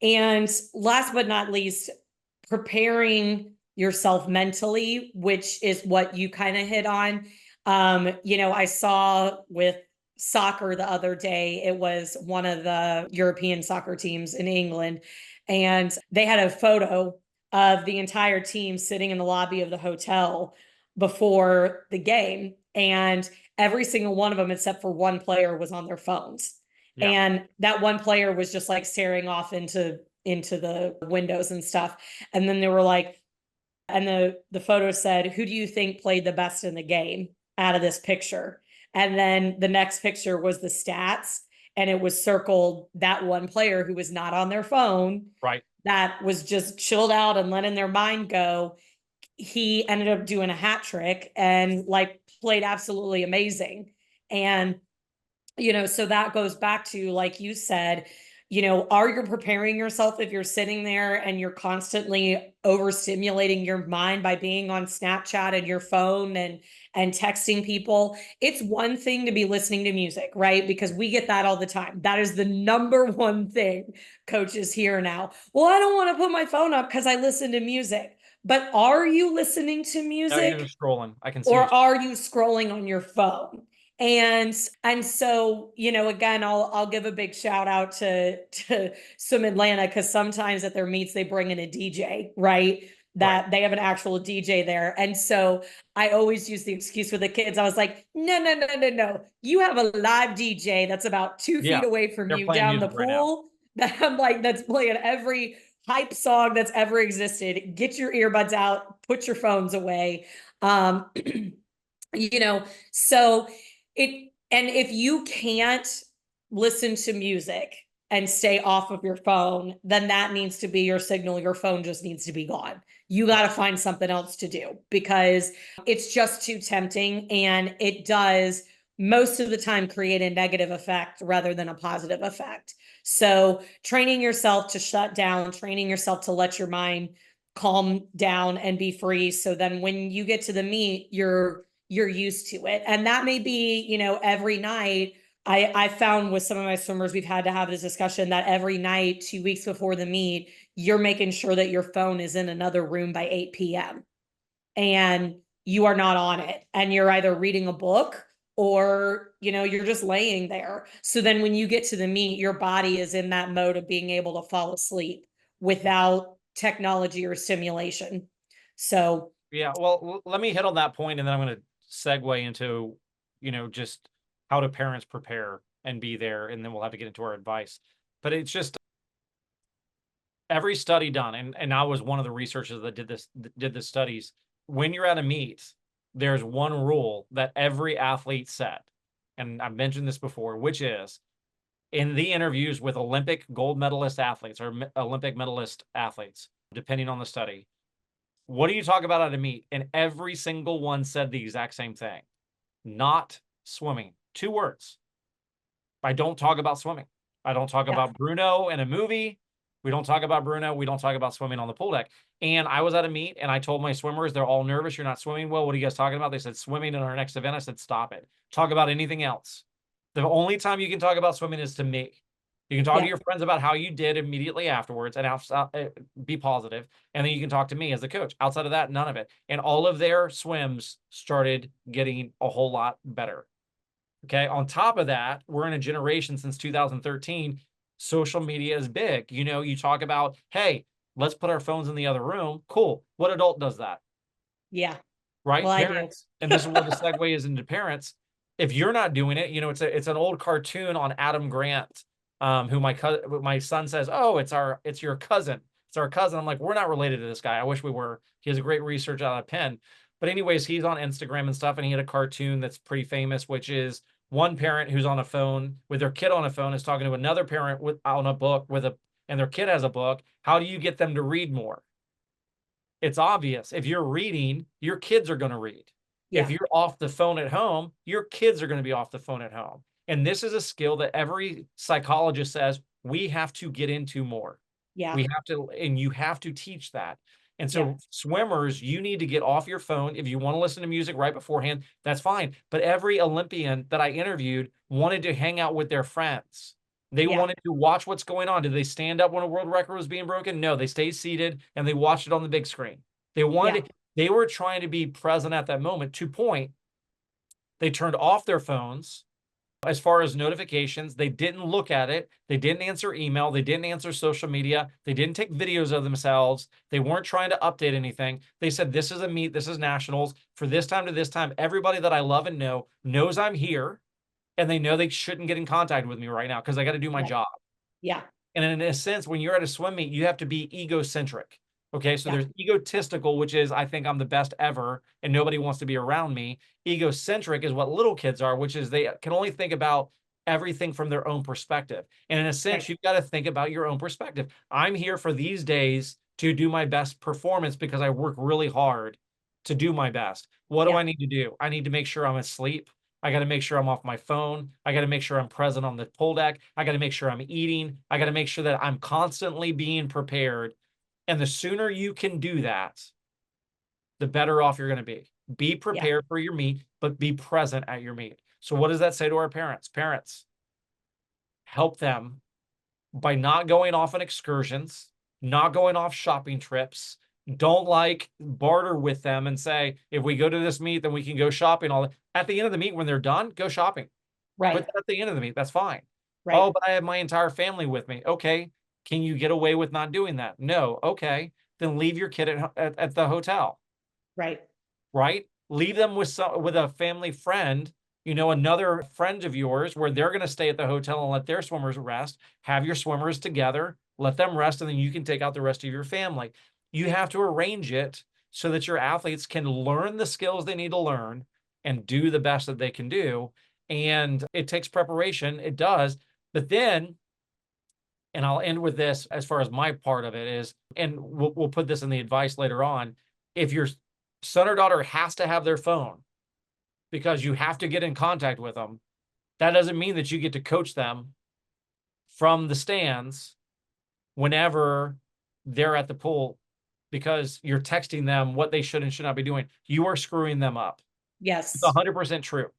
And last but not least, preparing yourself mentally, which is what you kind of hit on. I saw with soccer the other day, it was one of the European soccer teams in England, and they had a photo of the entire team sitting in the lobby of the hotel before the game, and every single one of them, except for one player, was on their phones. Yeah. And that one player was just like staring off into the windows and stuff. And then they were like, and the photo said, who do you think played the best in the game out of this picture? And then the next picture was the stats, and it was circled that one player who was not on their phone, Right. that was just chilled out and letting their mind go. He ended up doing a hat trick and like played absolutely amazing. And so that goes back to, like you said, are you preparing yourself if you're sitting there and you're constantly overstimulating your mind by being on Snapchat and your phone and texting people? It's one thing to be listening to music, right? Because we get that all the time. That is the number one thing coaches hear now. Well, I don't want to put my phone up because I listen to music. But are you listening to No, music? you're scrolling. I can see. Or are you scrolling on your phone? And so, again, I'll give a big shout out to Swim Atlanta, because sometimes at their meets they bring in a DJ, right? That they have an actual DJ there. And so I always use the excuse with the kids. I was like, no, no, no, no, no. You have a live DJ that's about 2 feet away from you down the pool. That I'm like, that's playing every hype song that's ever existed. Get your earbuds out, put your phones away. So and if you can't listen to music and stay off of your phone, then that needs to be your signal. Your phone just needs to be gone. You got to find something else to do, because it's just too tempting, and it does most of the time create a negative effect rather than a positive effect. So training yourself to shut down, training yourself to let your mind calm down and be free. So then when you get to the meet, you're used to it. And that may be, every night. I found with some of my swimmers, we've had to have this discussion that every night, 2 weeks before the meet, you're making sure that your phone is in another room by 8 p.m. and you are not on it. And you're either reading a book or, you're just laying there. So then when you get to the meet, your body is in that mode of being able to fall asleep without technology or stimulation. So Yeah, well, let me hit on that point, and then I'm going to segue into, just how do parents prepare and be there, and then we'll have to get into our advice. But it's just every study done, and I was one of the researchers that did the studies. When you're at a meet, there's one rule that every athlete set, and I've mentioned this before, which is in the interviews with Olympic gold medalist athletes or Olympic medalist athletes, depending on the study, what do you talk about at a meet? And every single one said the exact same thing. Not swimming. 2 words. I don't talk about swimming. I don't talk about Bruno in a movie. We don't talk about Bruno. We don't talk about swimming on the pool deck. And I was at a meet and I told my swimmers, they're all nervous. You're not swimming well. What are you guys talking about? They said swimming in our next event. I said, stop it. Talk about anything else. The only time you can talk about swimming is to me. You can talk to your friends about how you did immediately afterwards and be positive. And then you can talk to me as the coach. Outside of that, none of it. And all of their swims started getting a whole lot better. Okay. On top of that, we're in a generation since 2013. Social media is big. You know, you talk about, hey, let's put our phones in the other room. Cool. What adult does that? Yeah. Right? Well, Parents. And this is where the segue is into parents. If you're not doing it, you know, it's an old cartoon on Adam Grant, who my son says, oh, it's your cousin. It's our cousin. I'm like, we're not related to this guy. I wish we were. He has a great research out of Penn. But anyways, he's on Instagram and stuff, and he had a cartoon that's pretty famous, which is one parent who's on a phone with their kid on a phone is talking to another parent on a book and their kid has a book. How do you get them to read more? It's obvious. If you're reading, your kids are going to read. If you're off the phone at home, your kids are going to be off the phone at home. And this is a skill that every psychologist says we have to get into more. We have to, and you have to teach that. And so swimmers, you need to get off your phone. If you want to listen to music right beforehand, that's fine. But every Olympian that I interviewed wanted to hang out with their friends. They wanted to watch what's going on. Did they stand up when a world record was being broken? No, they stayed seated and they watched it on the big screen. They wanted, they were trying to be present at that moment. To point, they turned off their phones. As far as notifications, they didn't look at it. They didn't answer email. They didn't answer social media. They didn't take videos of themselves. They weren't trying to update anything. They said, this is a meet. This is nationals. For this time to this time, everybody that I love and know knows I'm here. And they know they shouldn't get in contact with me right now because I got to do my job. Yeah. And in a sense, when you're at a swim meet, you have to be egocentric. Okay, so there's egotistical, which is I think I'm the best ever and nobody wants to be around me. Egocentric is what little kids are, which is they can only think about everything from their own perspective. And in a sense, you've got to think about your own perspective. I'm here for these days to do my best performance because I work really hard to do my best. What do I need to do? I need to make sure I'm asleep. I got to make sure I'm off my phone. I got to make sure I'm present on the pool deck. I got to make sure I'm eating. I got to make sure that I'm constantly being prepared. And the sooner you can do that, the better off you're going to be. Be prepared for your meet, but be present at your meet. So what does that say to our parents? Parents, help them by not going off on excursions, not going off shopping trips. Don't barter with them and say, if we go to this meet, then we can go shopping. At the end of the meet, when they're done, go shopping. Right. But at the end of the meet, that's fine. Right. Oh, but I have my entire family with me. Okay. Can you get away with not doing that? No. Okay. Then leave your kid at the hotel. Right. Right. Leave them with a family friend, you know, another friend of yours where they're going to stay at the hotel and let their swimmers rest. Have your swimmers together, let them rest, and then you can take out the rest of your family. You have to arrange it so that your athletes can learn the skills they need to learn and do the best that they can do. And it takes preparation. It does. But then, and I'll end with this as far as my part of it is, and we'll put this in the advice later on. If your son or daughter has to have their phone because you have to get in contact with them, that doesn't mean that you get to coach them from the stands whenever they're at the pool because you're texting them what they should and should not be doing. You are screwing them up. Yes. It's 100% true.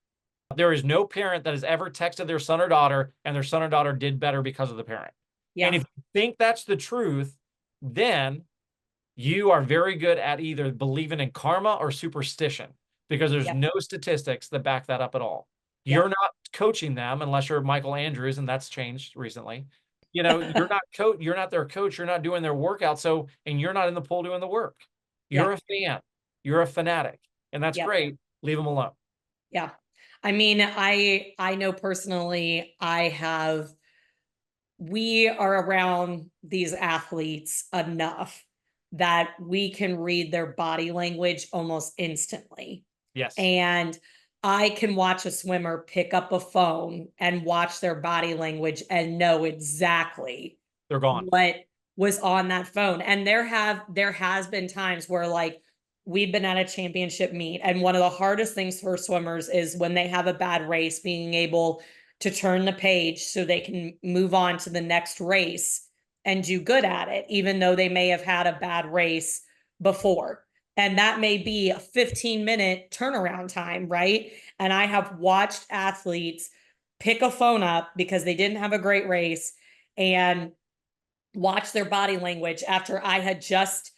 There is no parent that has ever texted their son or daughter and their son or daughter did better because of the parent. Yeah. And if you think that's the truth, then you are very good at either believing in karma or superstition because there's no statistics that back that up at all. You're not coaching them unless you're Michael Andrews, and that's changed recently. You know, you're not their coach. You're not doing their workout. So, and you're not in the pool doing the work. You're a fan. You're a fanatic, and that's great. Leave them alone. Yeah. I mean, I know personally, we are around these athletes enough that we can read their body language almost instantly. Yes. And I can watch a swimmer pick up a phone and watch their body language and know exactly They're gone. what was on that phone. And there has been times where like we've been at a championship meet, and one of the hardest things for swimmers is when they have a bad race, being able to turn the page so they can move on to the next race and do good at it, even though they may have had a bad race before. And that may be a 15-minute turnaround time, right? And I have watched athletes pick a phone up because they didn't have a great race and watch their body language after I had just,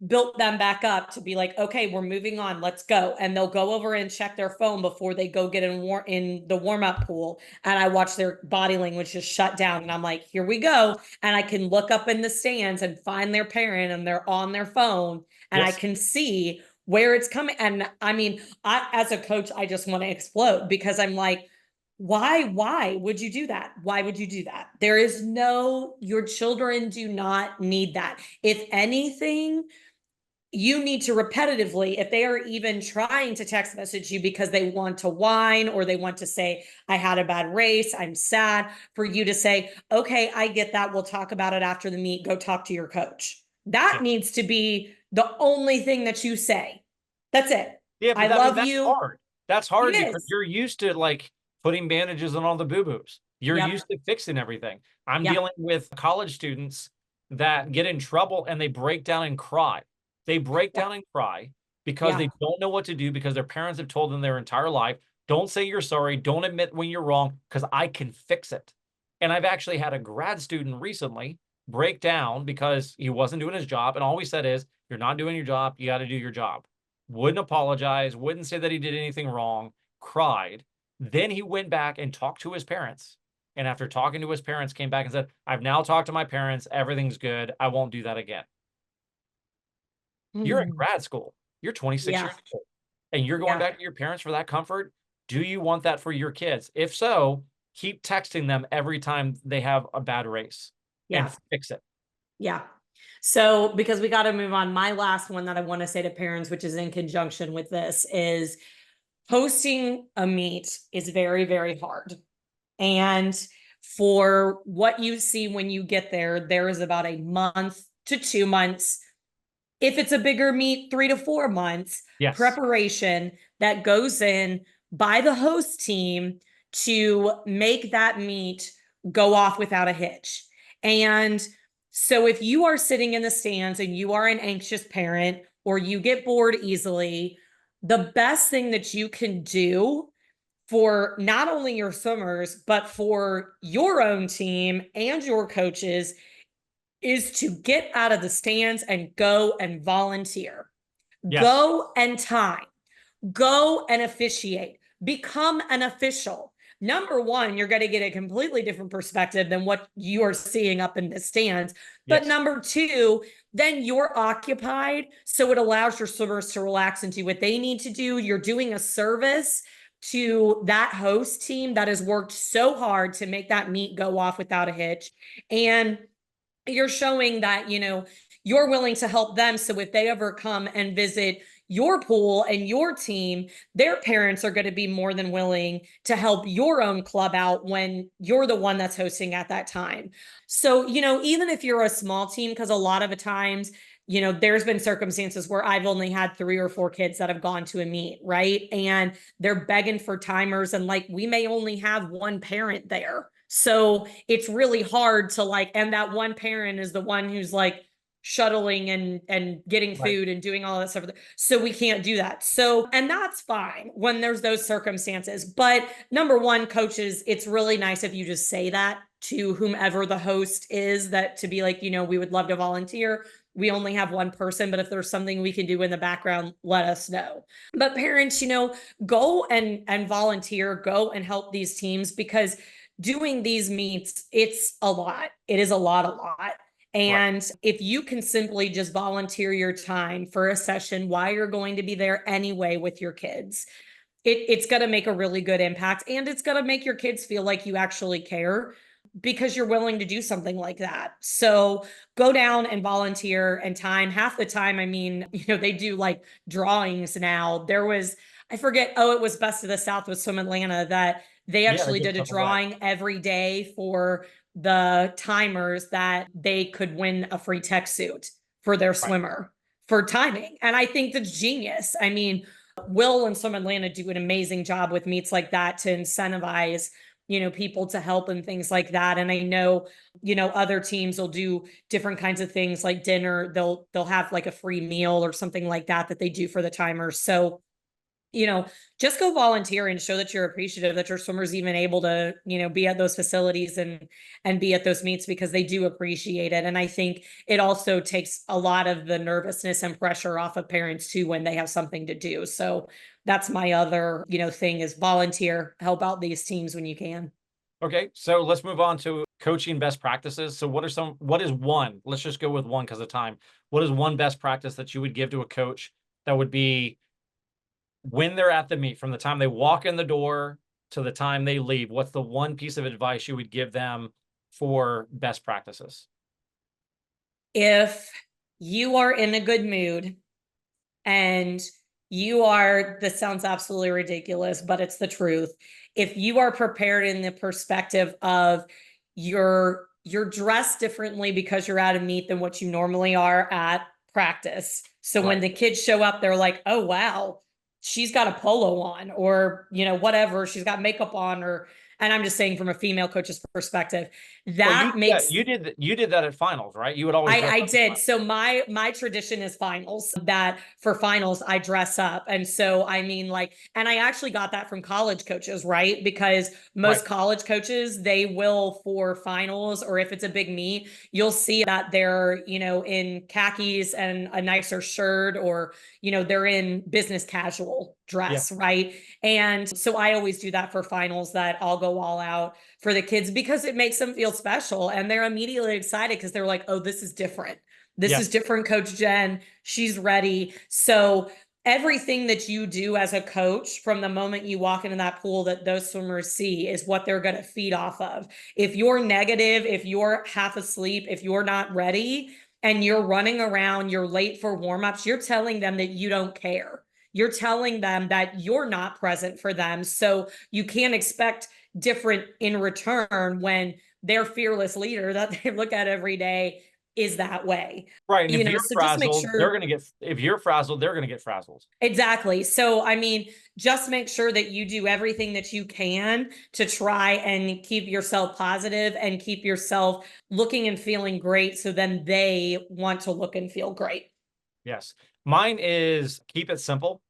built them back up to be like, okay, we're moving on, let's go. And they'll go over and check their phone before they go get in the warm-up pool. And I watch their body language just shut down. And I'm like, here we go. And I can look up in the stands and find their parent, and they're on their phone, and I can see where it's coming. And I mean, as a coach, I just want to explode, because I'm like, why would you do that? Why would you do that? Your children do not need that. If anything, you need to repetitively, if they are even trying to text message you because they want to whine or they want to say, I had a bad race, I'm sad, for you to say, okay, I get that, we'll talk about it after the meet, go talk to your coach. That needs to be the only thing that you say. That's it. Yeah, but I love that's you. hard. That's hard It because is. you're used to like putting bandages on all the boo-boos. You're Yep. used to fixing everything. I'm Yeah. dealing with college students that get in trouble and they break down and cry. They break down and cry because they don't know what to do, because their parents have told them their entire life, don't say you're sorry, don't admit when you're wrong, because I can fix it. And I've actually had a grad student recently break down because he wasn't doing his job. And all we said is, you're not doing your job, you got to do your job. Wouldn't apologize, wouldn't say that he did anything wrong, cried. Then he went back and talked to his parents. And after talking to his parents, came back and said, I've now talked to my parents. Everything's good. I won't do that again. You're in grad school. You're 26 years old. And you're going back to your parents for that comfort. Do you want that for your kids? If so, keep texting them every time they have a bad race and fix it. Yeah. So, because we got to move on, my last one that I want to say to parents, which is in conjunction with this, is hosting a meet is very, very hard. And for what you see when you get there, there is about a month to 2 months. If it's a bigger meet, 3 to 4 months preparation that goes in by the host team to make that meet go off without a hitch. And so if you are sitting in the stands and you are an anxious parent, or you get bored easily, the best thing that you can do for not only your swimmers, but for your own team and your coaches, is to get out of the stands and go and volunteer. Go and time. Go and officiate. Become an official. Number one, you're going to get a completely different perspective than what you are seeing up in the stands. But number two, then you're occupied. So it allows your swimmers to relax and do what they need to do. You're doing a service to that host team that has worked so hard to make that meet go off without a hitch. And you're showing that, you're willing to help them. So if they ever come and visit your pool and your team, their parents are going to be more than willing to help your own club out when you're the one that's hosting at that time. So, even if you're a small team, because a lot of the times, there's been circumstances where I've only had 3 or 4 kids that have gone to a meet, right? And they're begging for timers, and like, we may only have one parent there. So it's really hard to and that one parent is the one who's shuttling and getting food and doing all that stuff. So we can't do that. So, and that's fine when there's those circumstances. But number one, coaches, it's really nice if you just say that to whomever the host is, that to be like, we would love to volunteer. We only have one person, but if there's something we can do in the background, let us know. But parents, go and volunteer, go and help these teams, because doing these meets, it's a lot. It is a lot. And if you can simply just volunteer your time for a session while you're going to be there anyway with your kids, it's going to make a really good impact. And it's going to make your kids feel like you actually care, because you're willing to do something like that. So go down and volunteer and time. Half the time, I mean, they do drawings now. I forget, oh, it was Best of the South with Swim Atlanta, that they Yeah, they actually did did a couple bags. drawing every day for the timers that they could win a free tech suit for their Right. swimmer for timing. And I think that's genius. I mean, Will and Swim Atlanta do an amazing job with meets like that to incentivize, people to help and things like that. And I know, other teams will do different kinds of things like dinner. They'll have like a free meal or something like that that they do for the timers. So, just go volunteer and show that you're appreciative that your swimmers even able to, be at those facilities and be at those meets, because they do appreciate it. And I think it also takes a lot of the nervousness and pressure off of parents too when they have something to do. So that's my other, thing is volunteer, help out these teams when you can. Okay, so let's move on to coaching best practices. So what is one, let's just go with one because of time. What is one best practice that you would give to a coach that would be when they're at the meet, from the time they walk in the door to the time they leave? What's the one piece of advice you would give them for best practices? If you are in a good mood and this sounds absolutely ridiculous, but it's the truth. If you are prepared in the perspective of you're dressed differently because you're at a meet than what you normally are at practice. So when the kids show up, they're like, oh, wow, she's got a polo on, or, whatever, she's got makeup on, and I'm just saying from a female coach's perspective, that makes you did that at finals, right? You would always I did. So my tradition is finals, that for finals I dress up. And so I mean, and I actually got that from college coaches, right? Because most college coaches, they will, for finals, or if it's a big meet, you'll see that they're, in khakis and a nicer shirt, or, they're in business casual dress, right? And so I always do that for finals, that I'll go all out for the kids, because it makes them feel special and they're immediately excited because they're like, oh, this is different. This is different. Coach Jen, she's ready. So everything that you do as a coach from the moment you walk into that pool that those swimmers see is what they're going to feed off of. If you're negative, if you're half asleep, if you're not ready and you're running around, you're late for warm-ups, you're telling them that you don't care. You're telling them that you're not present for them. So you can't expect different in return when their fearless leader that they look at every day is that way. Right. And if you're So just make frazzled, sure. if you're frazzled, they're going to get frazzled. Exactly. So, I mean, just make sure that you do everything that you can to try and keep yourself positive and keep yourself looking and feeling great. So then they want to look and feel great. Yes. Mine is keep it simple.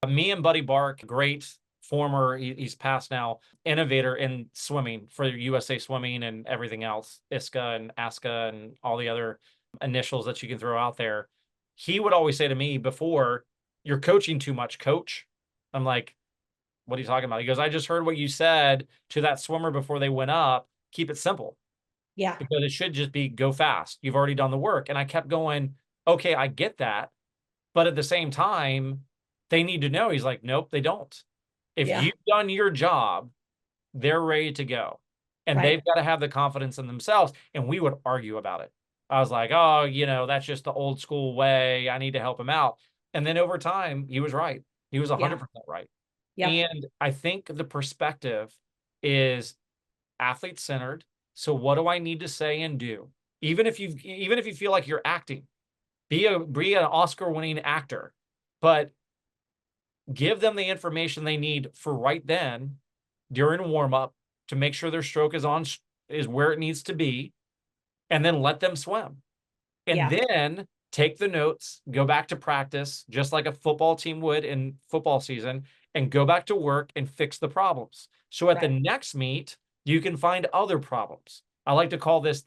Me and Buddy Bark, great former, he's passed now, innovator in swimming for USA Swimming and everything else, ISCA and ASCA and all the other initials that you can throw out there. He would always say to me before, you're coaching too much, coach. I'm like, what are you talking about? He goes, I just heard what you said to that swimmer before they went up. Keep it simple. Yeah. Because it should just be go fast. You've already done the work. And I kept going, okay, I get that. But at the same time, they need to know. He's like, nope, they don't. If you've done your job, they're ready to go. And they've got to have the confidence in themselves. And we would argue about it. I was like, oh, that's just the old school way. I need to help him out. And then over time, he was right. He was 100% right. Yeah. And I think the perspective is athlete centered. So what do I need to say and do? Even if you feel like you're acting, be an Oscar winning actor, but give them the information they need for right then during warm up to make sure their stroke is where it needs to be, and then let them swim. And then take the notes, go back to practice, just like a football team would in football season, and go back to work and fix the problems. So at the next meet, you can find other problems. I like to call this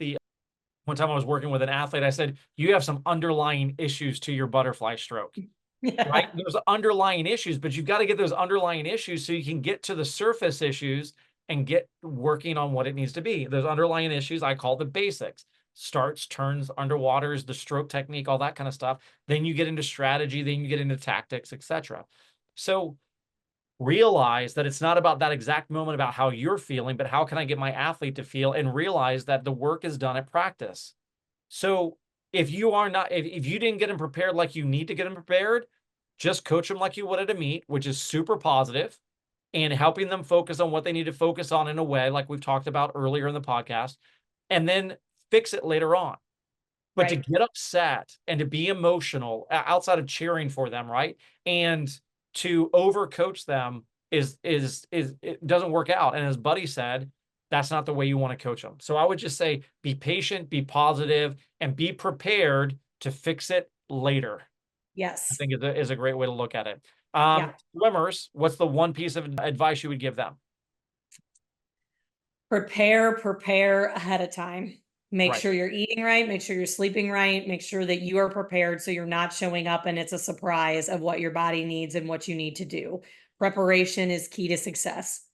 one time I was working with an athlete, I said, you have some underlying issues to your butterfly stroke. Right? There's underlying issues, but you've got to get those underlying issues so you can get to the surface issues and get working on what it needs to be. Those underlying issues, I call the basics: starts, turns, underwaters, the stroke technique, all that kind of stuff. Then you get into strategy, then you get into tactics, etc. So realize that it's not about that exact moment about how you're feeling, but how can I get my athlete to feel, and realize that the work is done at practice. So if you didn't get them prepared like you need to get them prepared, just coach them like you would at a meet, which is super positive, and helping them focus on what they need to focus on in a way, like we've talked about earlier in the podcast, and then fix it later on. But to Right. get upset and to be emotional outside of cheering for them, right? And to overcoach them is it doesn't work out. And as Buddy said, that's not the way you want to coach them. So I would just say be patient, be positive, and be prepared to fix it later. I Yes. think is a great way to look at it. Yeah. Swimmers, what's the one piece of advice you would give them? Prepare ahead of time. Make Right. sure you're eating right, make sure you're sleeping right, make sure that you are prepared so you're not showing up and it's a surprise of what your body needs and what you need to do. Preparation is key to success.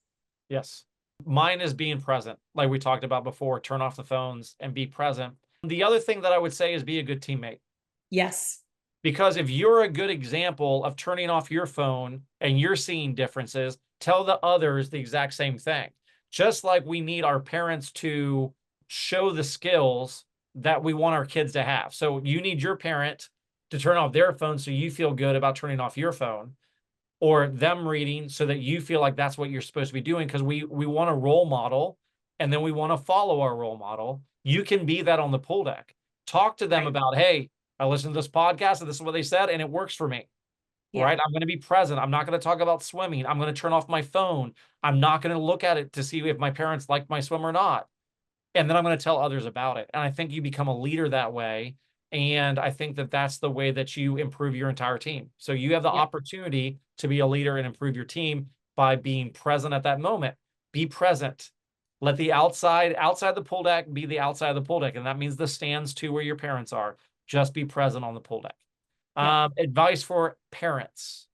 Yes. Mine is being present, like we talked about before. Turn off the phones and be present. The other thing that I would say is be a good teammate. Yes. Because if you're a good example of turning off your phone and you're seeing differences, tell the others the exact same thing. Just like we need our parents to show the skills that we want our kids to have. So you need your parent to turn off their phone so you feel good about turning off your phone, or them reading so that you feel like that's what you're supposed to be doing, because we want a role model and then we want to follow our role model. You can be that on the pool deck. Talk to them Right. about, hey, I listened to this podcast and this is what they said and it works for me. Yeah. Right? I'm going to be present. I'm not going to talk about swimming. I'm going to turn off my phone. I'm not going to look at it to see if my parents like my swim or not. And then I'm going to tell others about it. And I think you become a leader that way. And I think that that's the way that you improve your entire team. So you have the Yeah. opportunity to be a leader and improve your team by being present at that moment. Be present. Let the outside the pool deck be the outside of the pool deck. And that means the stands too, where your parents are. Just be present on the pool deck. Yeah. Advice for parents.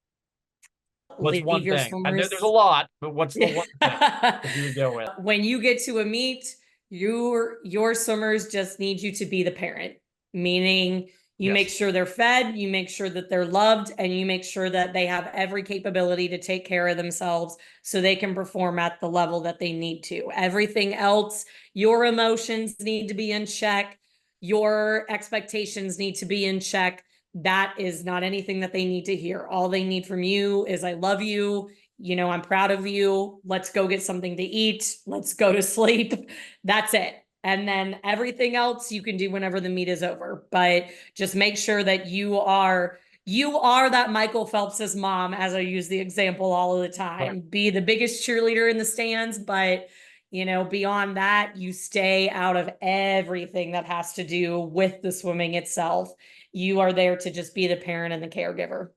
What's Leave one your thing? I know swimmers. there's a lot, but what's the one thing that you would go with? When you get to a meet, your swimmers just need you to be the parent, meaning you make Yes. sure they're fed, you make sure that they're loved, and you make sure that they have every capability to take care of themselves so they can perform at the level that they need to. Everything else, your emotions need to be in check, your expectations need to be in check. That is not anything that they need to hear. All they need from you is, I love you. You know, I'm proud of you. Let's go get something to eat. Let's go to sleep. That's it. And then everything else you can do whenever the meet is over. But just make sure that you are that Michael Phelps's mom, as I use the example all of the time. Right. Be the biggest cheerleader in the stands, but you know, beyond that, you stay out of everything that has to do with the swimming itself. You are there to just be the parent and the caregiver.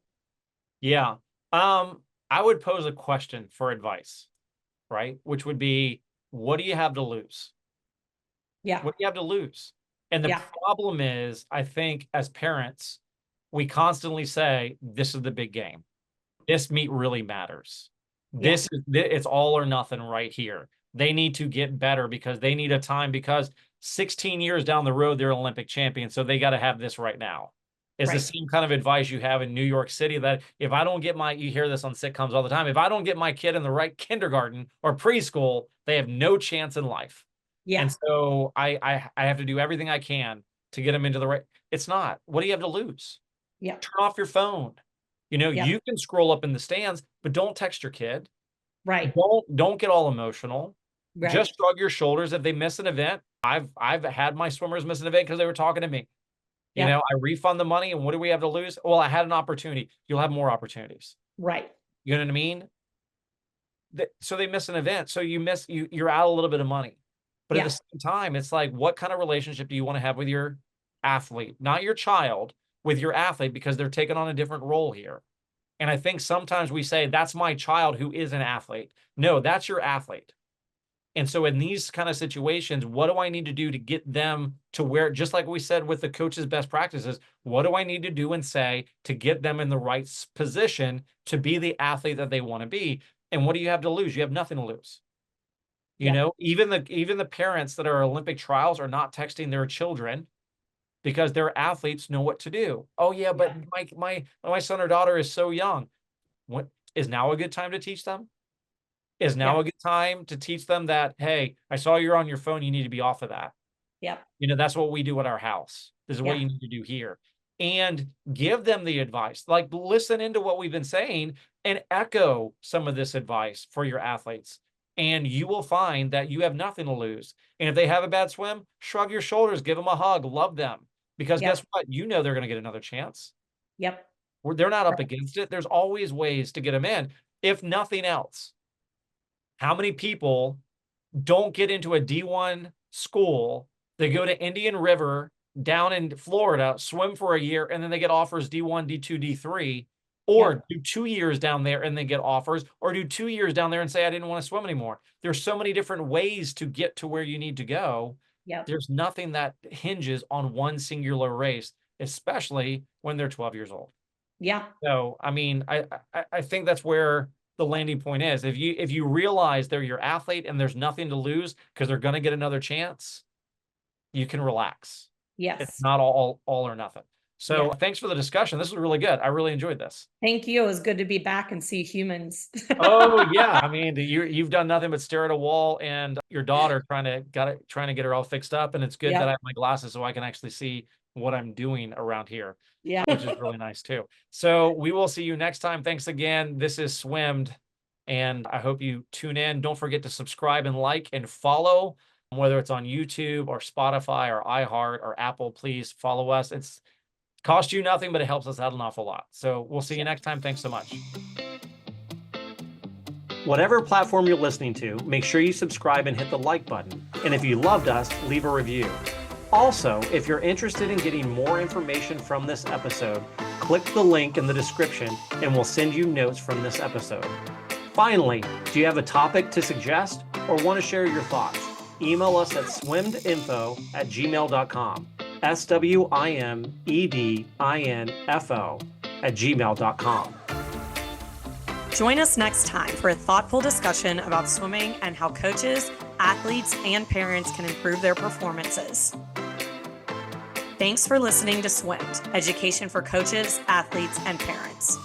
Yeah. I would pose a question for advice, right? Which would be, what do you have to lose? Yeah. What do you have to lose? And the Yeah. problem is, I think as parents, we constantly say, this is the big game. This meet really matters. Yeah. It's all or nothing right here. They need to get better because they need a time, because 16 years down the road, they're Olympic champions. So they got to have this right now. Is the Right. same kind of advice you have in New York City, that if I don't get you hear this on sitcoms all the time, if I don't get my kid in the right kindergarten or preschool, they have no chance in life. Yeah. And so I have to do everything I can to get them into the right. It's not. What do you have to lose? Yeah. Turn off your phone. You know, Yeah. you can scroll up in the stands, but don't text your kid. Right. Don't get all emotional. Right. Just shrug your shoulders if they miss an event. I've had my swimmers miss an event because they were talking to me. You Yeah. know, I refund the money, and what do we have to lose? Well, I had an opportunity. You'll have more opportunities. Right. You know what I mean? So they miss an event. So you're out a little bit of money. But at Yeah. the same time, it's like, what kind of relationship do you want to have with your athlete? Not your child, with your athlete, because they're taking on a different role here. And I think sometimes we say, that's my child who is an athlete. No, that's your athlete. And so in these kind of situations, what do I need to do to get them to where, just like we said with the coach's best practices, what do I need to do and say to get them in the right position to be the athlete that they want to be? And what do you have to lose? You have nothing to lose. You Yeah. know, even the parents that are Olympic trials are not texting their children because their athletes know what to do. Oh yeah, but my son or daughter is so young. What is now a good time to teach them? Is now Yeah. a good time to teach them that, hey, I saw you're on your phone, you need to be off of that. Yep. You know, that's what we do at our house. This is what Yeah. you need to do here. and give them the advice. Like, listen into what we've been saying and echo some of this advice for your athletes. And you will find that you have nothing to lose. And if they have a bad swim, shrug your shoulders, give them a hug, love them. Because Yep. guess what? You know they're going to get another chance. Yep. They're not up against it. There's always ways to get them in. If nothing else, how many people don't get into a D1 school? They go to Indian River down in Florida, swim for a year, and then they get offers D1, D2, D3, or do 2 years down there and then get offers, or do 2 years down there and say, I didn't want to swim anymore. There's so many different ways to get to where you need to go. Yep. There's nothing that hinges on one singular race, especially when they're 12 years old. Yeah. So, I mean, I think that's where the landing point is. If you realize they're your athlete and there's nothing to lose because they're going to get another chance, you can relax. Yes. It's not all or nothing. So thanks for the discussion. This was really good. I really enjoyed this. Thank you. It was good to be back and see humans. Oh yeah. I mean, you've done nothing but stare at a wall and your daughter trying to get her all fixed up. And it's good that I have my glasses so I can actually see what I'm doing around here. Yeah. Which is really nice too. So we will see you next time. Thanks again. This is Swimmed, and I hope you tune in. Don't forget to subscribe and like and follow, whether it's on YouTube or Spotify or iHeart or Apple. Please follow us. It's cost you nothing, but it helps us out an awful lot. So we'll see you next time. Thanks so much. Whatever platform you're listening to, make sure you subscribe and hit the like button. And if you loved us, leave a review. Also, if you're interested in getting more information from this episode, click the link in the description and we'll send you notes from this episode. Finally, do you have a topic to suggest or want to share your thoughts? Email us at swimedinfo@gmail.com. swimedinfo@gmail.com. Join us next time for a thoughtful discussion about swimming and how coaches, athletes, and parents can improve their performances. Thanks for listening to Swimmed, education for coaches, athletes, and parents.